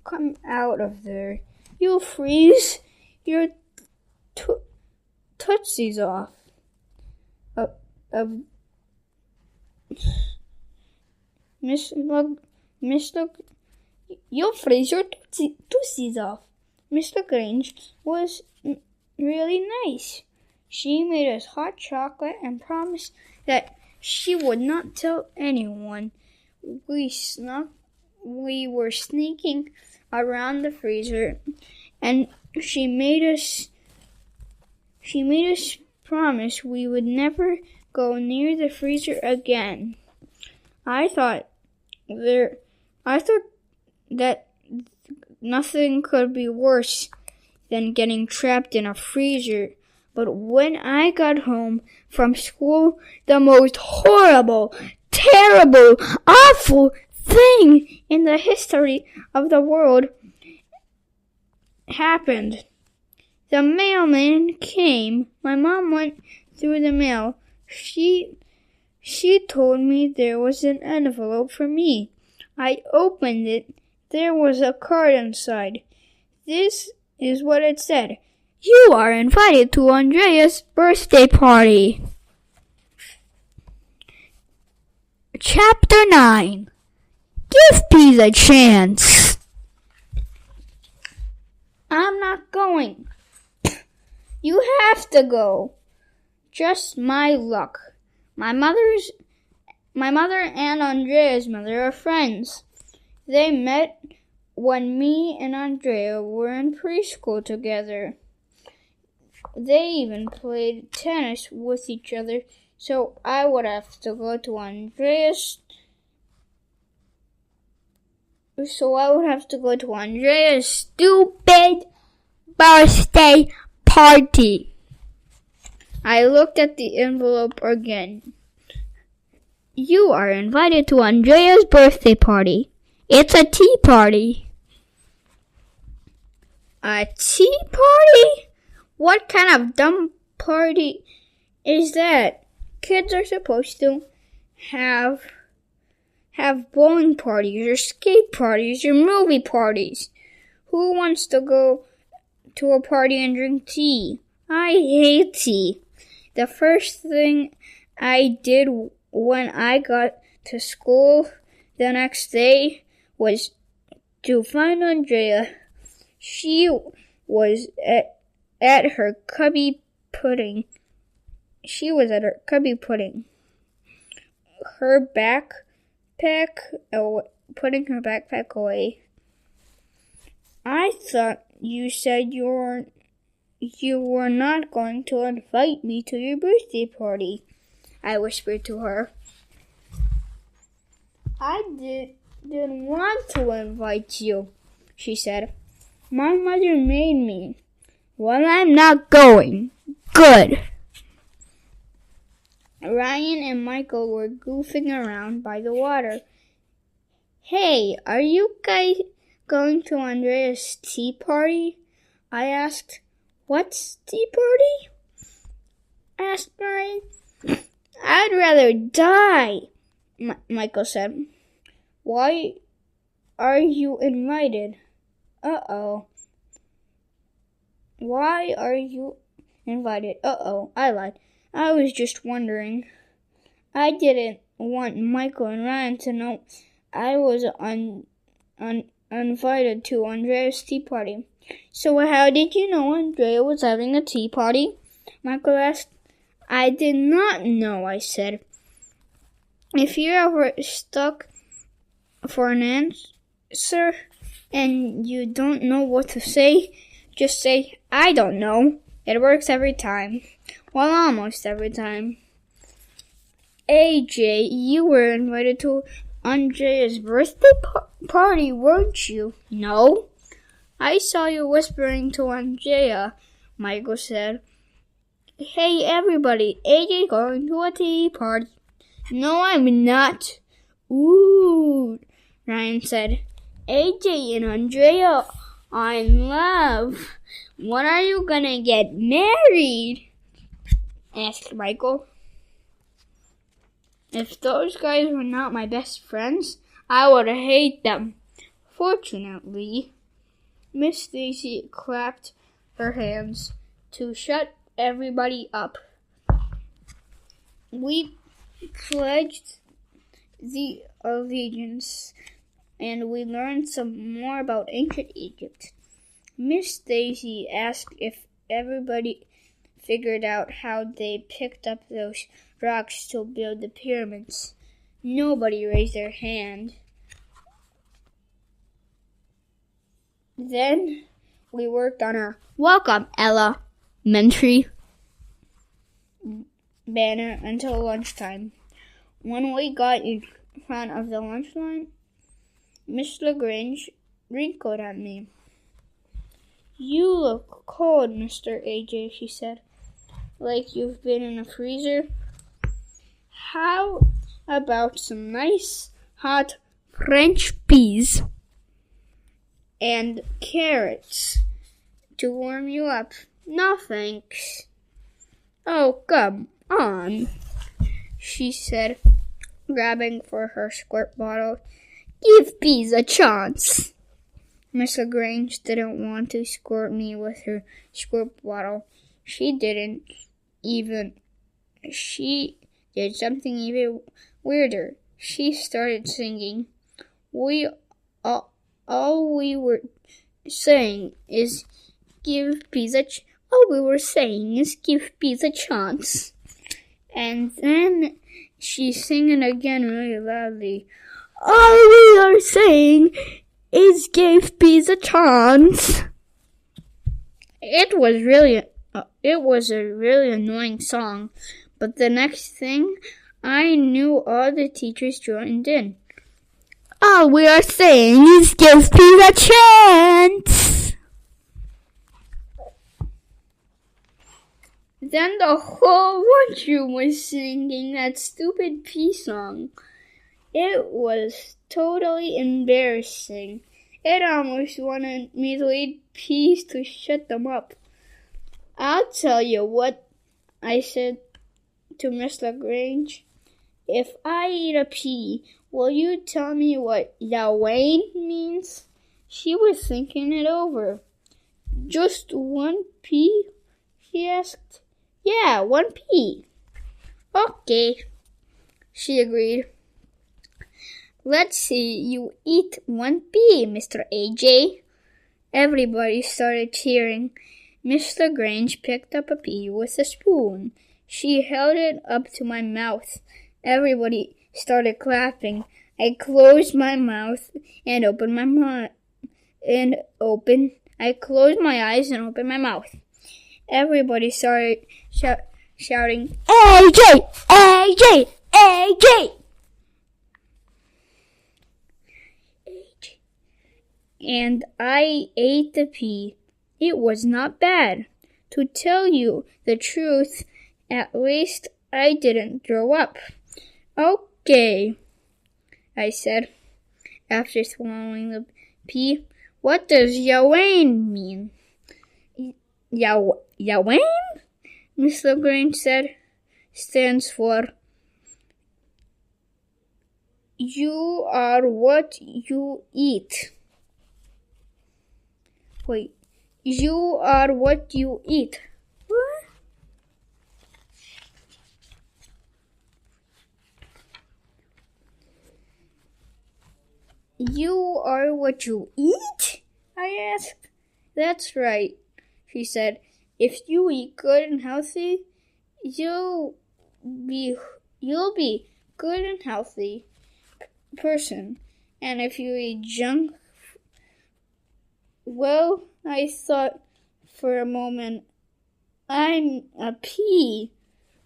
Come out of there. You'll freeze your tootsies off. You'll freeze your tootsies off. Miss LaGrange was really nice. She made us hot chocolate and promised that she would not tell anyone. We were sneaking around the freezer, and she made us promise we would never go near the freezer again. I thought that nothing could be worse than getting trapped in a freezer. But when I got home from school, the most horrible, terrible, awful thing in the history of the world happened. The mailman came. My mom went through the mail. She told me there was an envelope for me. I opened it. There was a card inside. This is what it said. You are invited to Andrea's birthday party. Chapter 9. Give Pete a chance. I'm not going. You have to go. Just my luck. My mother and Andrea's mother are friends. They met when me and Andrea were in preschool together. They even played tennis with each other, so I would have to go to Andrea's stupid birthday party. I looked at the envelope again. You are invited to Andrea's birthday party. It's a tea party. A tea party? What kind of dumb party is that? Kids are supposed to have bowling parties or skate parties or movie parties. Who wants to go to a party and drink tea? I hate tea. The first thing I did when I got to school the next day was to find Andrea. She was at her cubby putting. Putting her backpack away. I thought you said you were not going to invite me to your birthday party, I whispered to her. I didn't want to invite you, she said. My mother made me. Well, I'm not going. Good. Ryan and Michael were goofing around by the water. Hey, are you guys going to Andrea's tea party? I asked. What's tea party? Asked Ryan. I'd rather die, Michael said. Why are you invited? Uh-oh. Why are you invited? Uh-oh, I lied. I was just wondering. I didn't want Michael and Ryan to know I was invited to Andrea's tea party. So how did you know Andrea was having a tea party? Michael asked. I did not know, I said. If you're ever stuck for an answer and you don't know what to say, just say, I don't know. It works every time. Well, almost every time. AJ, you were invited to Andrea's birthday party, weren't you? No. I saw you whispering to Andrea, Michael said. Hey, everybody, AJ's going to a tea party. No, I'm not. Ooh, Ryan said. AJ and Andrea are in love. When are you gonna get married? Asked Michael. If those guys were not my best friends, I would hate them. Fortunately, Miss Daisy clapped her hands to shut everybody up. We pledged the allegiance, and we learned some more about ancient Egypt. Miss Daisy asked if everybody figured out how they picked up those rocks to build the pyramids. Nobody raised their hand. Then we worked on our Welcome, Ella Mentry banner until lunchtime. When we got in front of the lunch line, Miss LaGrange wrinkled at me. "You look cold, Mr. AJ," she said, "like you've been in a freezer. How about some nice hot French peas and carrots to warm you up?" "No, thanks." "Oh, come on," she said, grabbing for her squirt bottle. "Give peas a chance." Miss LaGrange didn't want to squirt me with her squirt bottle. She did something even weirder. She started singing. All we were saying is give peas a chance. And then she sang it again really loudly. "All we are saying is give peas a chance." It was a really annoying song, but the next thing I knew, all the teachers joined in. "All we are saying is give peas a chance." Then the whole lunchroom was singing that stupid pea song. It was totally embarrassing. It almost wanted me to eat peas to shut them up. "I'll tell you what," I said to Miss LaGrange. "If I eat a pea, will you tell me what LaGrange means?" She was thinking it over. "Just one pea?" she asked. "Yeah, one pea." "Okay," she agreed. "Let's see you eat one pea, Mr. AJ." Everybody started cheering. Miss LaGrange picked up a pea with a spoon. She held it up to my mouth. Everybody started clapping. I closed my mouth and opened my mouth. I closed my eyes and opened my mouth. Everybody started shouting, "AJ! AJ! AJ!" And I ate the pea. It was not bad. To tell you the truth, at least I didn't throw up. "Okay," I said, after swallowing the pea. "What does LaGrange mean?" LaGrange? Miss LaGrange said, stands for "You are what you eat." Wait, you are what you eat. What? "You are what you eat?" I asked. "That's right," she said. "If you eat good and healthy, you'll be good and healthy person. And if you eat junk, well," I thought for a moment. "I'm a pea,"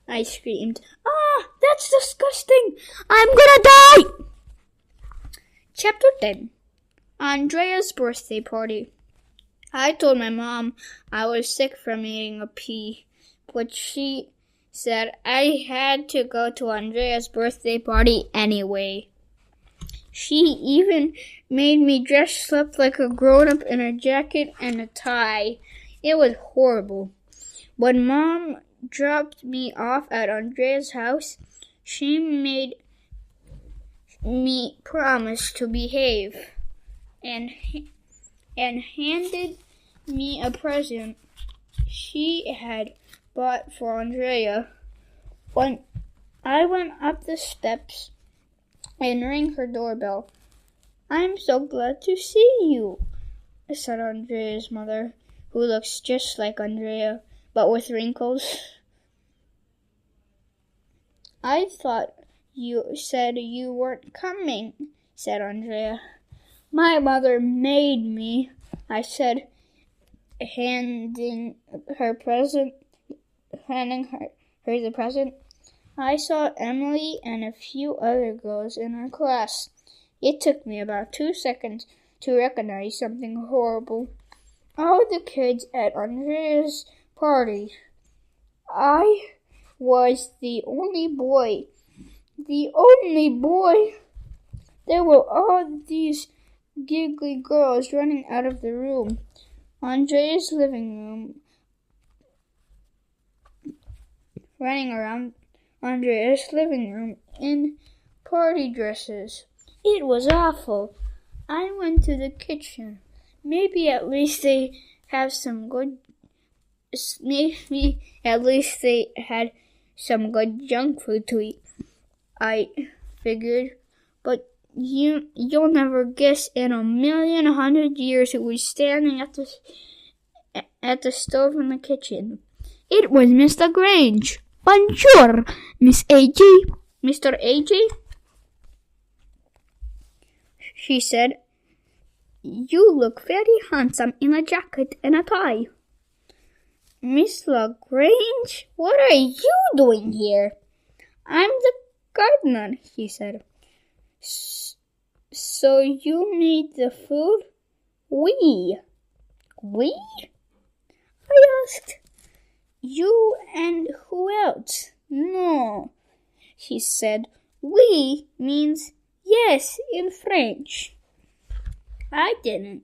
I screamed. "Ah, that's disgusting! I'm gonna die!" Chapter 10. Andrea's birthday party. I told my mom I was sick from eating a pea, but she said I had to go to Andrea's birthday party anyway. She even made me dress up like a grown-up in a jacket and a tie. It was horrible. When Mom dropped me off at Andrea's house, She made me promise to behave and handed me a present she had bought for Andrea. When I went up the steps and rang her doorbell. "I'm so glad to see you," said Andrea's mother, who looks just like Andrea, but with wrinkles. "I thought you said you weren't coming," said Andrea. "My mother made me," I said, handing her the present. "I saw Emily and a few other girls in our class. It took me about 2 seconds to recognize something horrible. All the kids at Andrea's party. I was the only boy. The only boy! There were all these giggly girls running out of the room. Andrea's living room, running around Andrea's living room in party dresses. It was awful. I went to the kitchen. Maybe at least they had some good junk food to eat, I figured. But you'll never guess in 1,100,000 years who was standing at the stove in the kitchen. It was Mr. Grange. "Bonjour, Miss A.J. Mr. A.J., she said. "You look very handsome in a jacket and a tie." "Miss LaGrange, what are you doing here?" "I'm the gardener," he said. "So you made the food?" We? I asked. "You and who else?" "No," she said. "We means yes in French." That didn't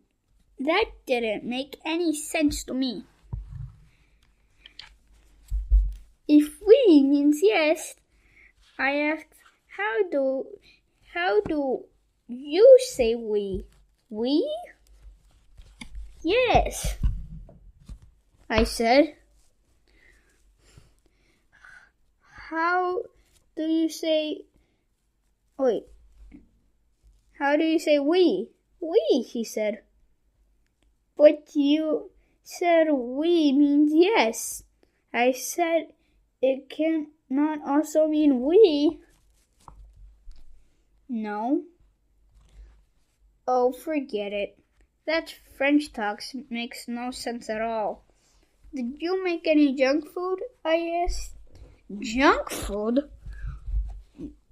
make any sense to me. If we means yes, I asked, how do you say we? We? "Yes," I said. How do you say we? We, he said. "But you said we means yes." I said, "It cannot also mean we." "No." "Oh, forget it. That French talk makes no sense at all." "Did you make any junk food?" I asked. "Junk food?"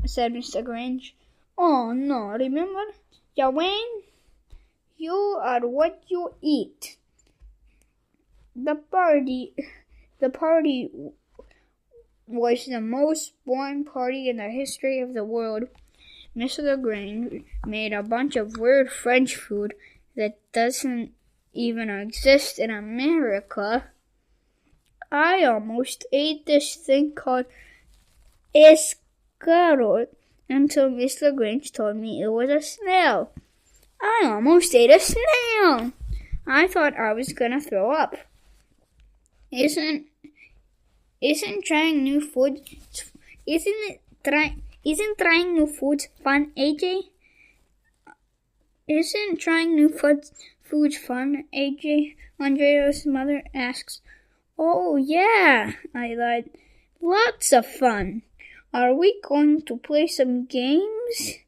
said Mr. Grange. "Oh, no, remember? Yawain, you are what you eat." The party was the most boring party in the history of the world. Mr. LaGrange made a bunch of weird French food that doesn't even exist in America. I almost ate this thing called escargot until Miss LaGrange told me it was a snail. I almost ate a snail. I thought I was gonna throw up. Isn't trying new food fun, AJ? Isn't trying new foods fun, AJ? Andrea's mother asks. "Oh, yeah," I lied. "Lots of fun. Are we going to play some games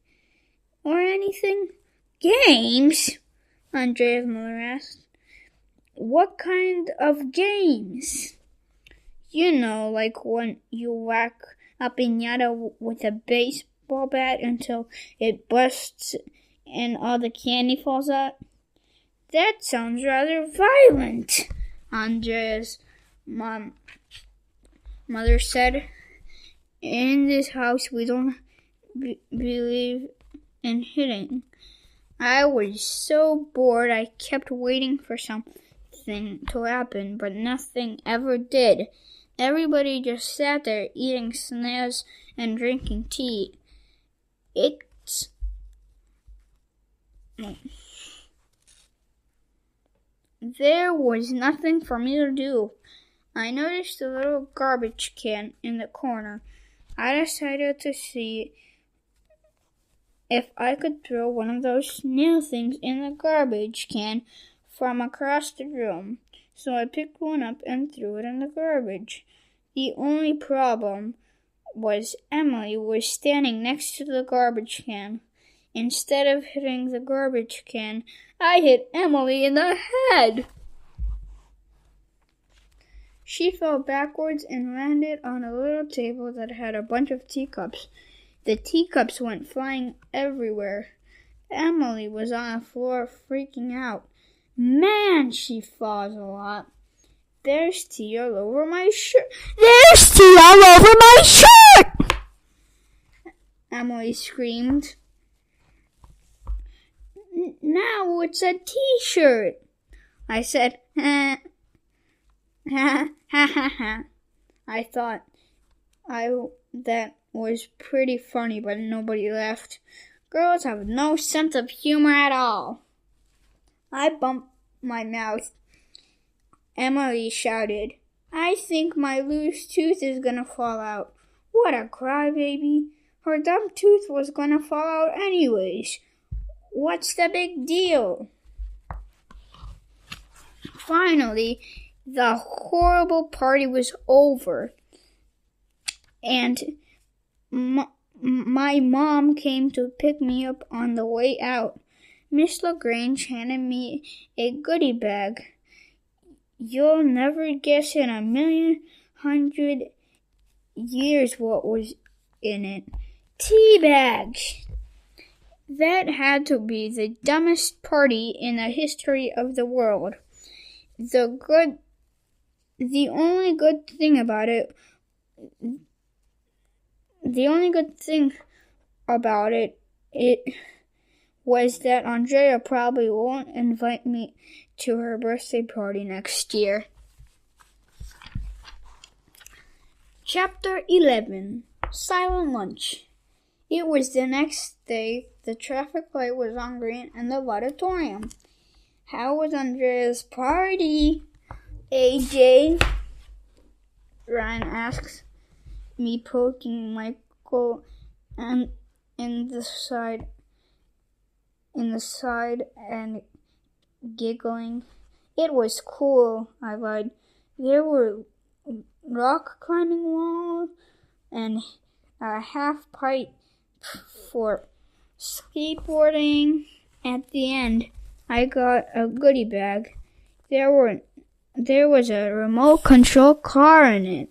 or anything?" "Games?" Andrea's mother asked. "What kind of games?" "You know, like when you whack a piñata with a baseball bat until it busts and all the candy falls out." "That sounds rather violent," Andrea's mother said. "In this house, we don't believe in hitting." I was so bored I kept waiting for something to happen, but nothing ever did. Everybody just sat there eating snails and drinking tea. There was nothing for me to do. I noticed a little garbage can in the corner. I decided to see if I could throw one of those snail things in the garbage can from across the room. So I picked one up and threw it in the garbage. The only problem was Emily was standing next to the garbage can. Instead of hitting the garbage can, I hit Emily in the head. She fell backwards and landed on a little table that had a bunch of teacups. The teacups went flying everywhere. Emily was on the floor freaking out. Man, she falls a lot. There's tea all over my shirt. There's tea all over my shirt! Emily screamed. Now it's a t-shirt. I said, ha, ha, ha, ha, ha. I thought that was pretty funny, but nobody laughed. Girls have no sense of humor at all. I bumped my mouth. Emily shouted, I think my loose tooth is gonna fall out. What a crybaby. Her dumb tooth was gonna fall out anyways. What's the big deal? Finally, the horrible party was over, and my mom came to pick me up on the way out. Miss LaGrange handed me a goodie bag. You'll never guess in 1,100,000 years what was in it. Tea bags! That had to be the dumbest party in the history of the world. The only good thing about it was that Andrea probably won't invite me to her birthday party next year. Chapter 11. Silent Lunch. It was the next day. The traffic light was on green in the auditorium. How was Andrea's party, AJ? Ryan asks me, poking Michael in the side and giggling. It was cool, I lied. There were rock climbing walls and a half pipe for skateboarding. At the end, I got a goodie bag. There was a remote control car in it.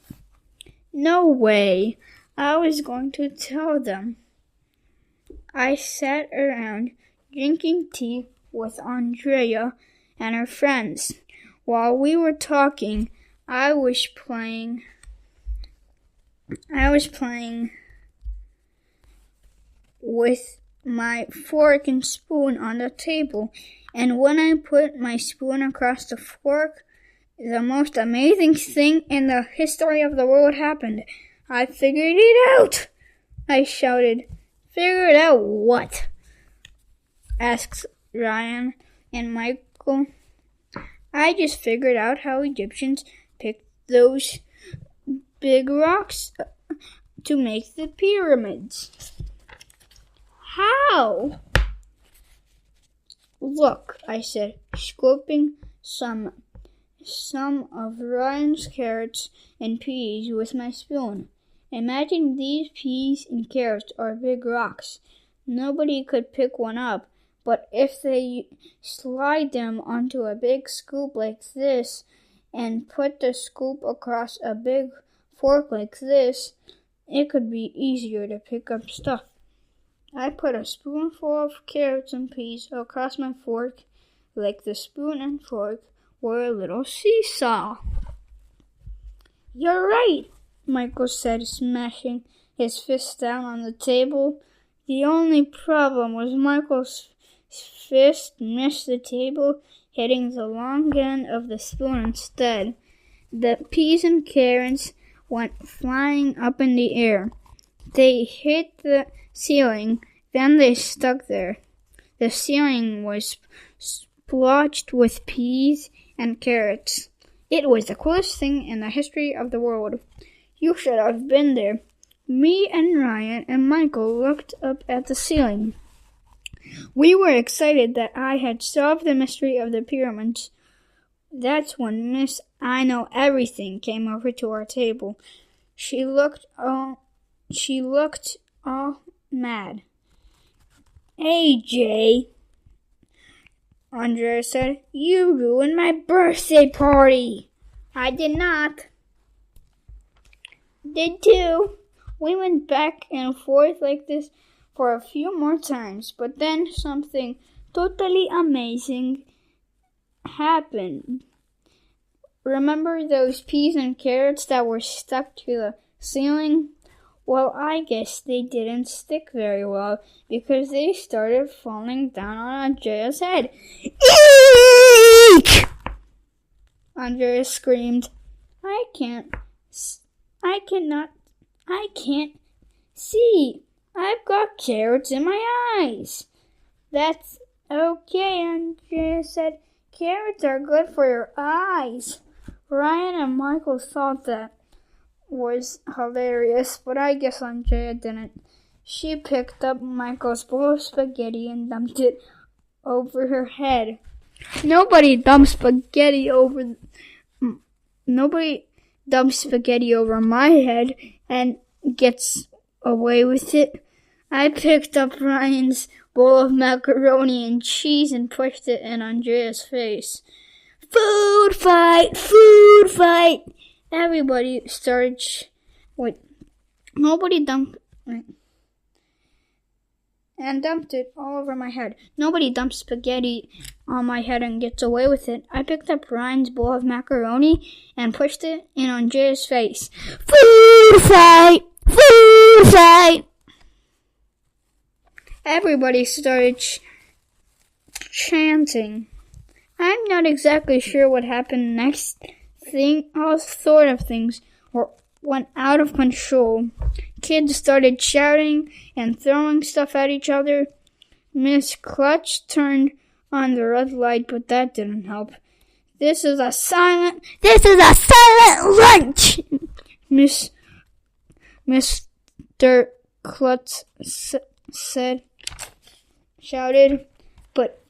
No way. I was going to tell them. I sat around drinking tea with Andrea and her friends. While we were talking, I was playing with my fork and spoon on the table, and when I put my spoon across the fork, the most amazing thing in the history of the world happened. I figured it out! I shouted. Figure it out what? Asked Ryan and Michael. I just figured out how Egyptians picked those big rocks to make the pyramids. How? Look, I said, scooping some of Ryan's carrots and peas with my spoon. Imagine these peas and carrots are big rocks. Nobody could pick one up, but if they slide them onto a big scoop like this and put the scoop across a big fork like this, it could be easier to pick up stuff. I put a spoonful of carrots and peas across my fork like the spoon and fork were a little seesaw. You're right, Michael said, smashing his fist down on the table. The only problem was Michael's fist missed the table, hitting the long end of the spoon instead. The peas and carrots went flying up in the air. They hit the ceiling, then they stuck there. The ceiling was splotched with peas and carrots. It was the coolest thing in the history of the world. You should have been there. Me and Ryan and Michael looked up at the ceiling. We were excited that I had solved the mystery of the pyramids. That's when Miss I Know Everything came over to our table. She looked all mad. AJ, Andrea said, you ruined my birthday party. I did not. Did too. We went back and forth like this for a few more times, but then something totally amazing happened. Remember those peas and carrots that were stuck to the ceiling? Well, I guess they didn't stick very well because they started falling down on Andrea's head. Eek! Andrea screamed. I can't see. I've got carrots in my eyes. That's okay, Andrea said. Carrots are good for your eyes. Ryan and Michael thought that was hilarious, but I guess Andrea didn't. She picked up Michael's bowl of spaghetti and dumped it over her head. Nobody dumps spaghetti over my head and gets away with it. I picked up Ryan's bowl of macaroni and cheese and pushed it in Andrea's face. Food fight! Food fight! Everybody started nobody dumped it all over my head. Nobody dumps spaghetti on my head and gets away with it. I picked up Ryan's bowl of macaroni and pushed it in Andrea's face. Food fight! Food fight! Everybody started chanting. I'm not exactly sure what happened next. All sort of things went out of control. Kids started shouting and throwing stuff at each other. Miss Clutch turned on the red light, but that didn't help. This is a silent lunch! Mr. Clutch shouted, but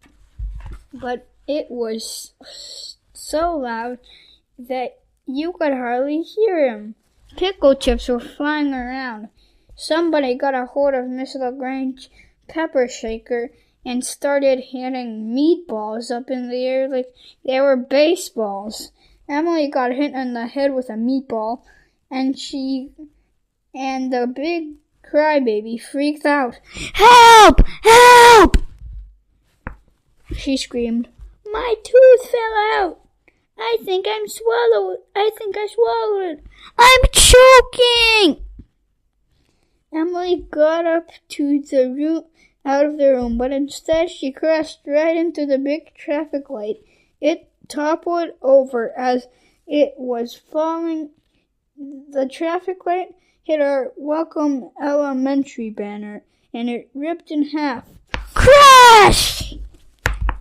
it was so loud that you could hardly hear him. Pickle chips were flying around. Somebody got a hold of Miss LaGrange pepper shaker and started hitting meatballs up in the air like they were baseballs. Emily got hit in the head with a meatball, and the big crybaby freaked out. Help! Help! She screamed. My tooth fell out. I think I swallowed it. I'm choking! Emily got up out of the room, but instead she crashed right into the big traffic light. It toppled over as it was falling. The traffic light hit our Welcome Ella Mentry banner, and it ripped in half. Crash!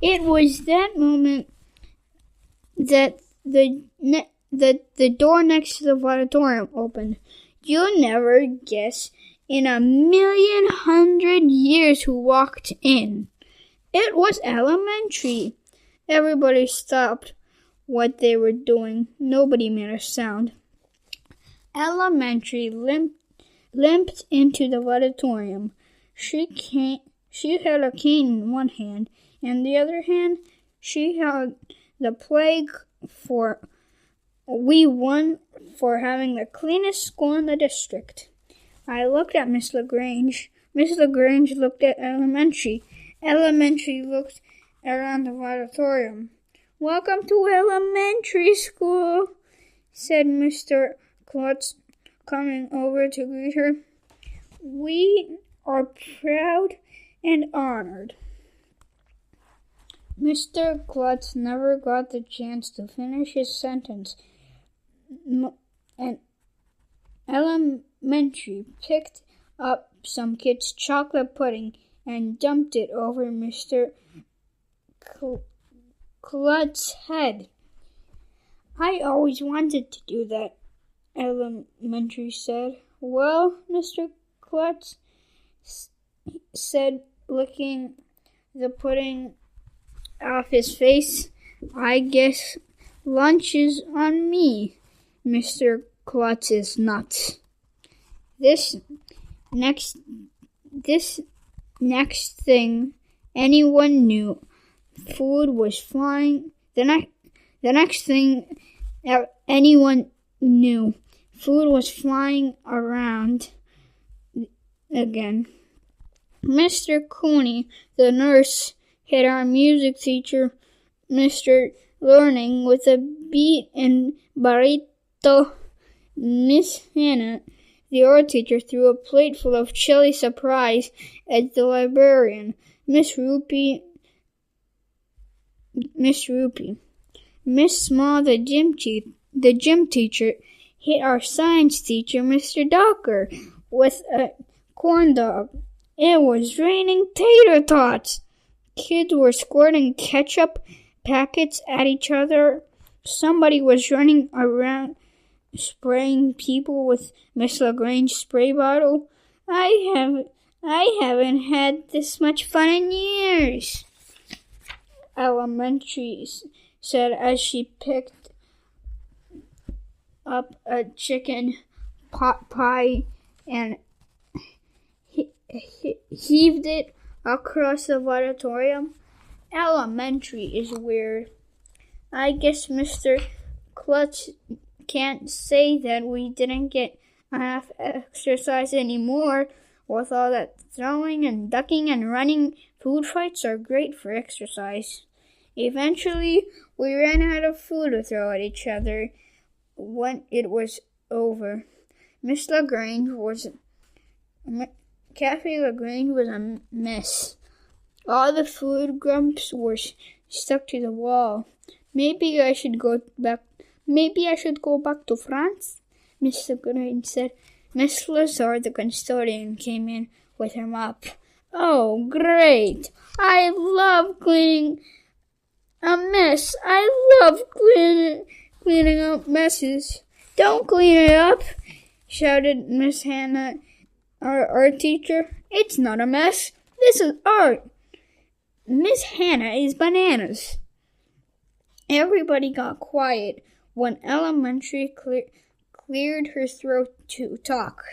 It was that moment that the door next to the auditorium opened. You'll never guess in 1,100,000 years who walked in. It was Ella Mentry. Everybody stopped what they were doing. Nobody made a sound. Ella Mentry limped into the auditorium. She held a cane in one hand. In the other hand, she held the plaque for we won for having the cleanest school in the district. I looked at Miss LaGrange. Miss LaGrange looked at Ella Mentry. Ella Mentry looked around the auditorium. Welcome to elementary school, said Mr. Klutz, coming over to greet her. We are proud and honored. Mr. Klutz never got the chance to finish his sentence. and Ella Mentry picked up some kid's chocolate pudding and dumped it over Mr. Klutz' head. I always wanted to do that, Ella Mentry said. Well, Mr. Klutz said, licking the pudding off his face, I guess lunch is on me, Mr. Klutz is nuts. This next thing anyone knew, food was flying. The next thing anyone knew, food was flying around again. Mr. Cooney, the nurse, hit our music teacher, Mr. Learning, with a beat and burrito. Miss Hannah, the art teacher, threw a plate full of chili surprise at the librarian, Miss Rupee. Miss Small, the gym teacher, hit our science teacher, Mr. Docker, with a corn dog. It was raining tater tots. Kids were squirting ketchup packets at each other. Somebody was running around spraying people with Miss LaGrange spray bottle. I haven't had this much fun in years, Ella Mentry said as she picked up a chicken pot pie and heaved it across the auditorium. Ella Mentry is weird. I guess Mr. Klutz can't say that we didn't get enough exercise anymore. With all that throwing and ducking and running, food fights are great for exercise. Eventually, we ran out of food to throw at each other. When it was over, Cafe LaGrange was a mess. All the food grumps were stuck to the wall. Maybe I should go back to France, Miss LaGrange said. Miss Lazar, the custodian, came in with her mop. Oh, great! I love cleaning a mess. I love cleaning up messes. Don't clean it up, shouted Miss Hannah, our art teacher. It's not a mess. This is art. Miss Hannah is bananas. Everybody got quiet when Ella Mentry cleared her throat to talk.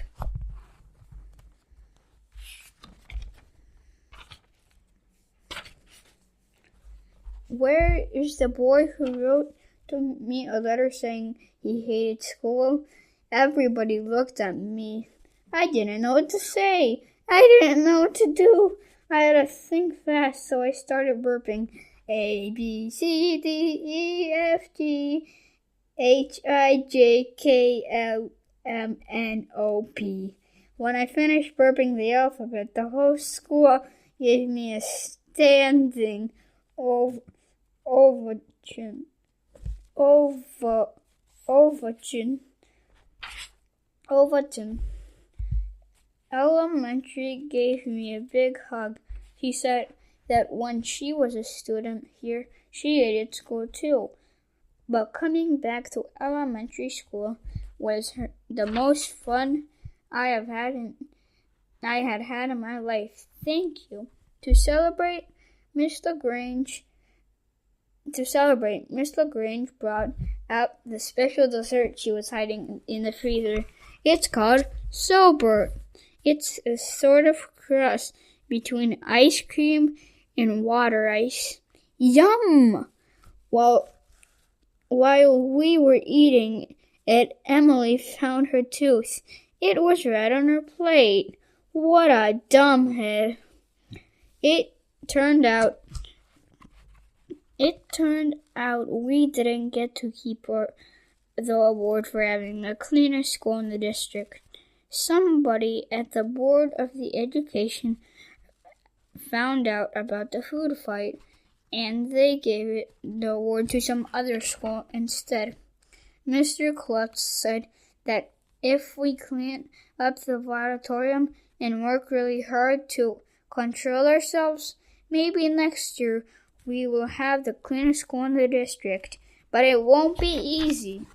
Where is the boy who wrote to me a letter saying he hated school? Everybody looked at me. I didn't know what to say. I didn't know what to do. I had to think fast, so I started burping. A, B, C, D, E, F, G, H, I, J, K, L, M, N, O, P. When I finished burping the alphabet, the whole school gave me a standing ovation. Ella Mentry gave me a big hug. She said that when she was a student here, she hated school too. But coming back to elementary school was the most fun I had had in my life. Thank you. To celebrate, Miss LaGrange brought out the special dessert she was hiding in the freezer. It's called Sober. It's a sort of cross between ice cream and water ice. Yum! While we were eating it, Emily found her tooth. It was right on her plate. What a dumbhead. It turned out we didn't get to keep the award for having the cleanest school in the district. Somebody at the Board of the Education found out about the food fight, and they gave the award to some other school instead. Mr. Klutz said that if we clean up the auditorium and work really hard to control ourselves, maybe next year we will have the cleanest school in the district. But it won't be easy.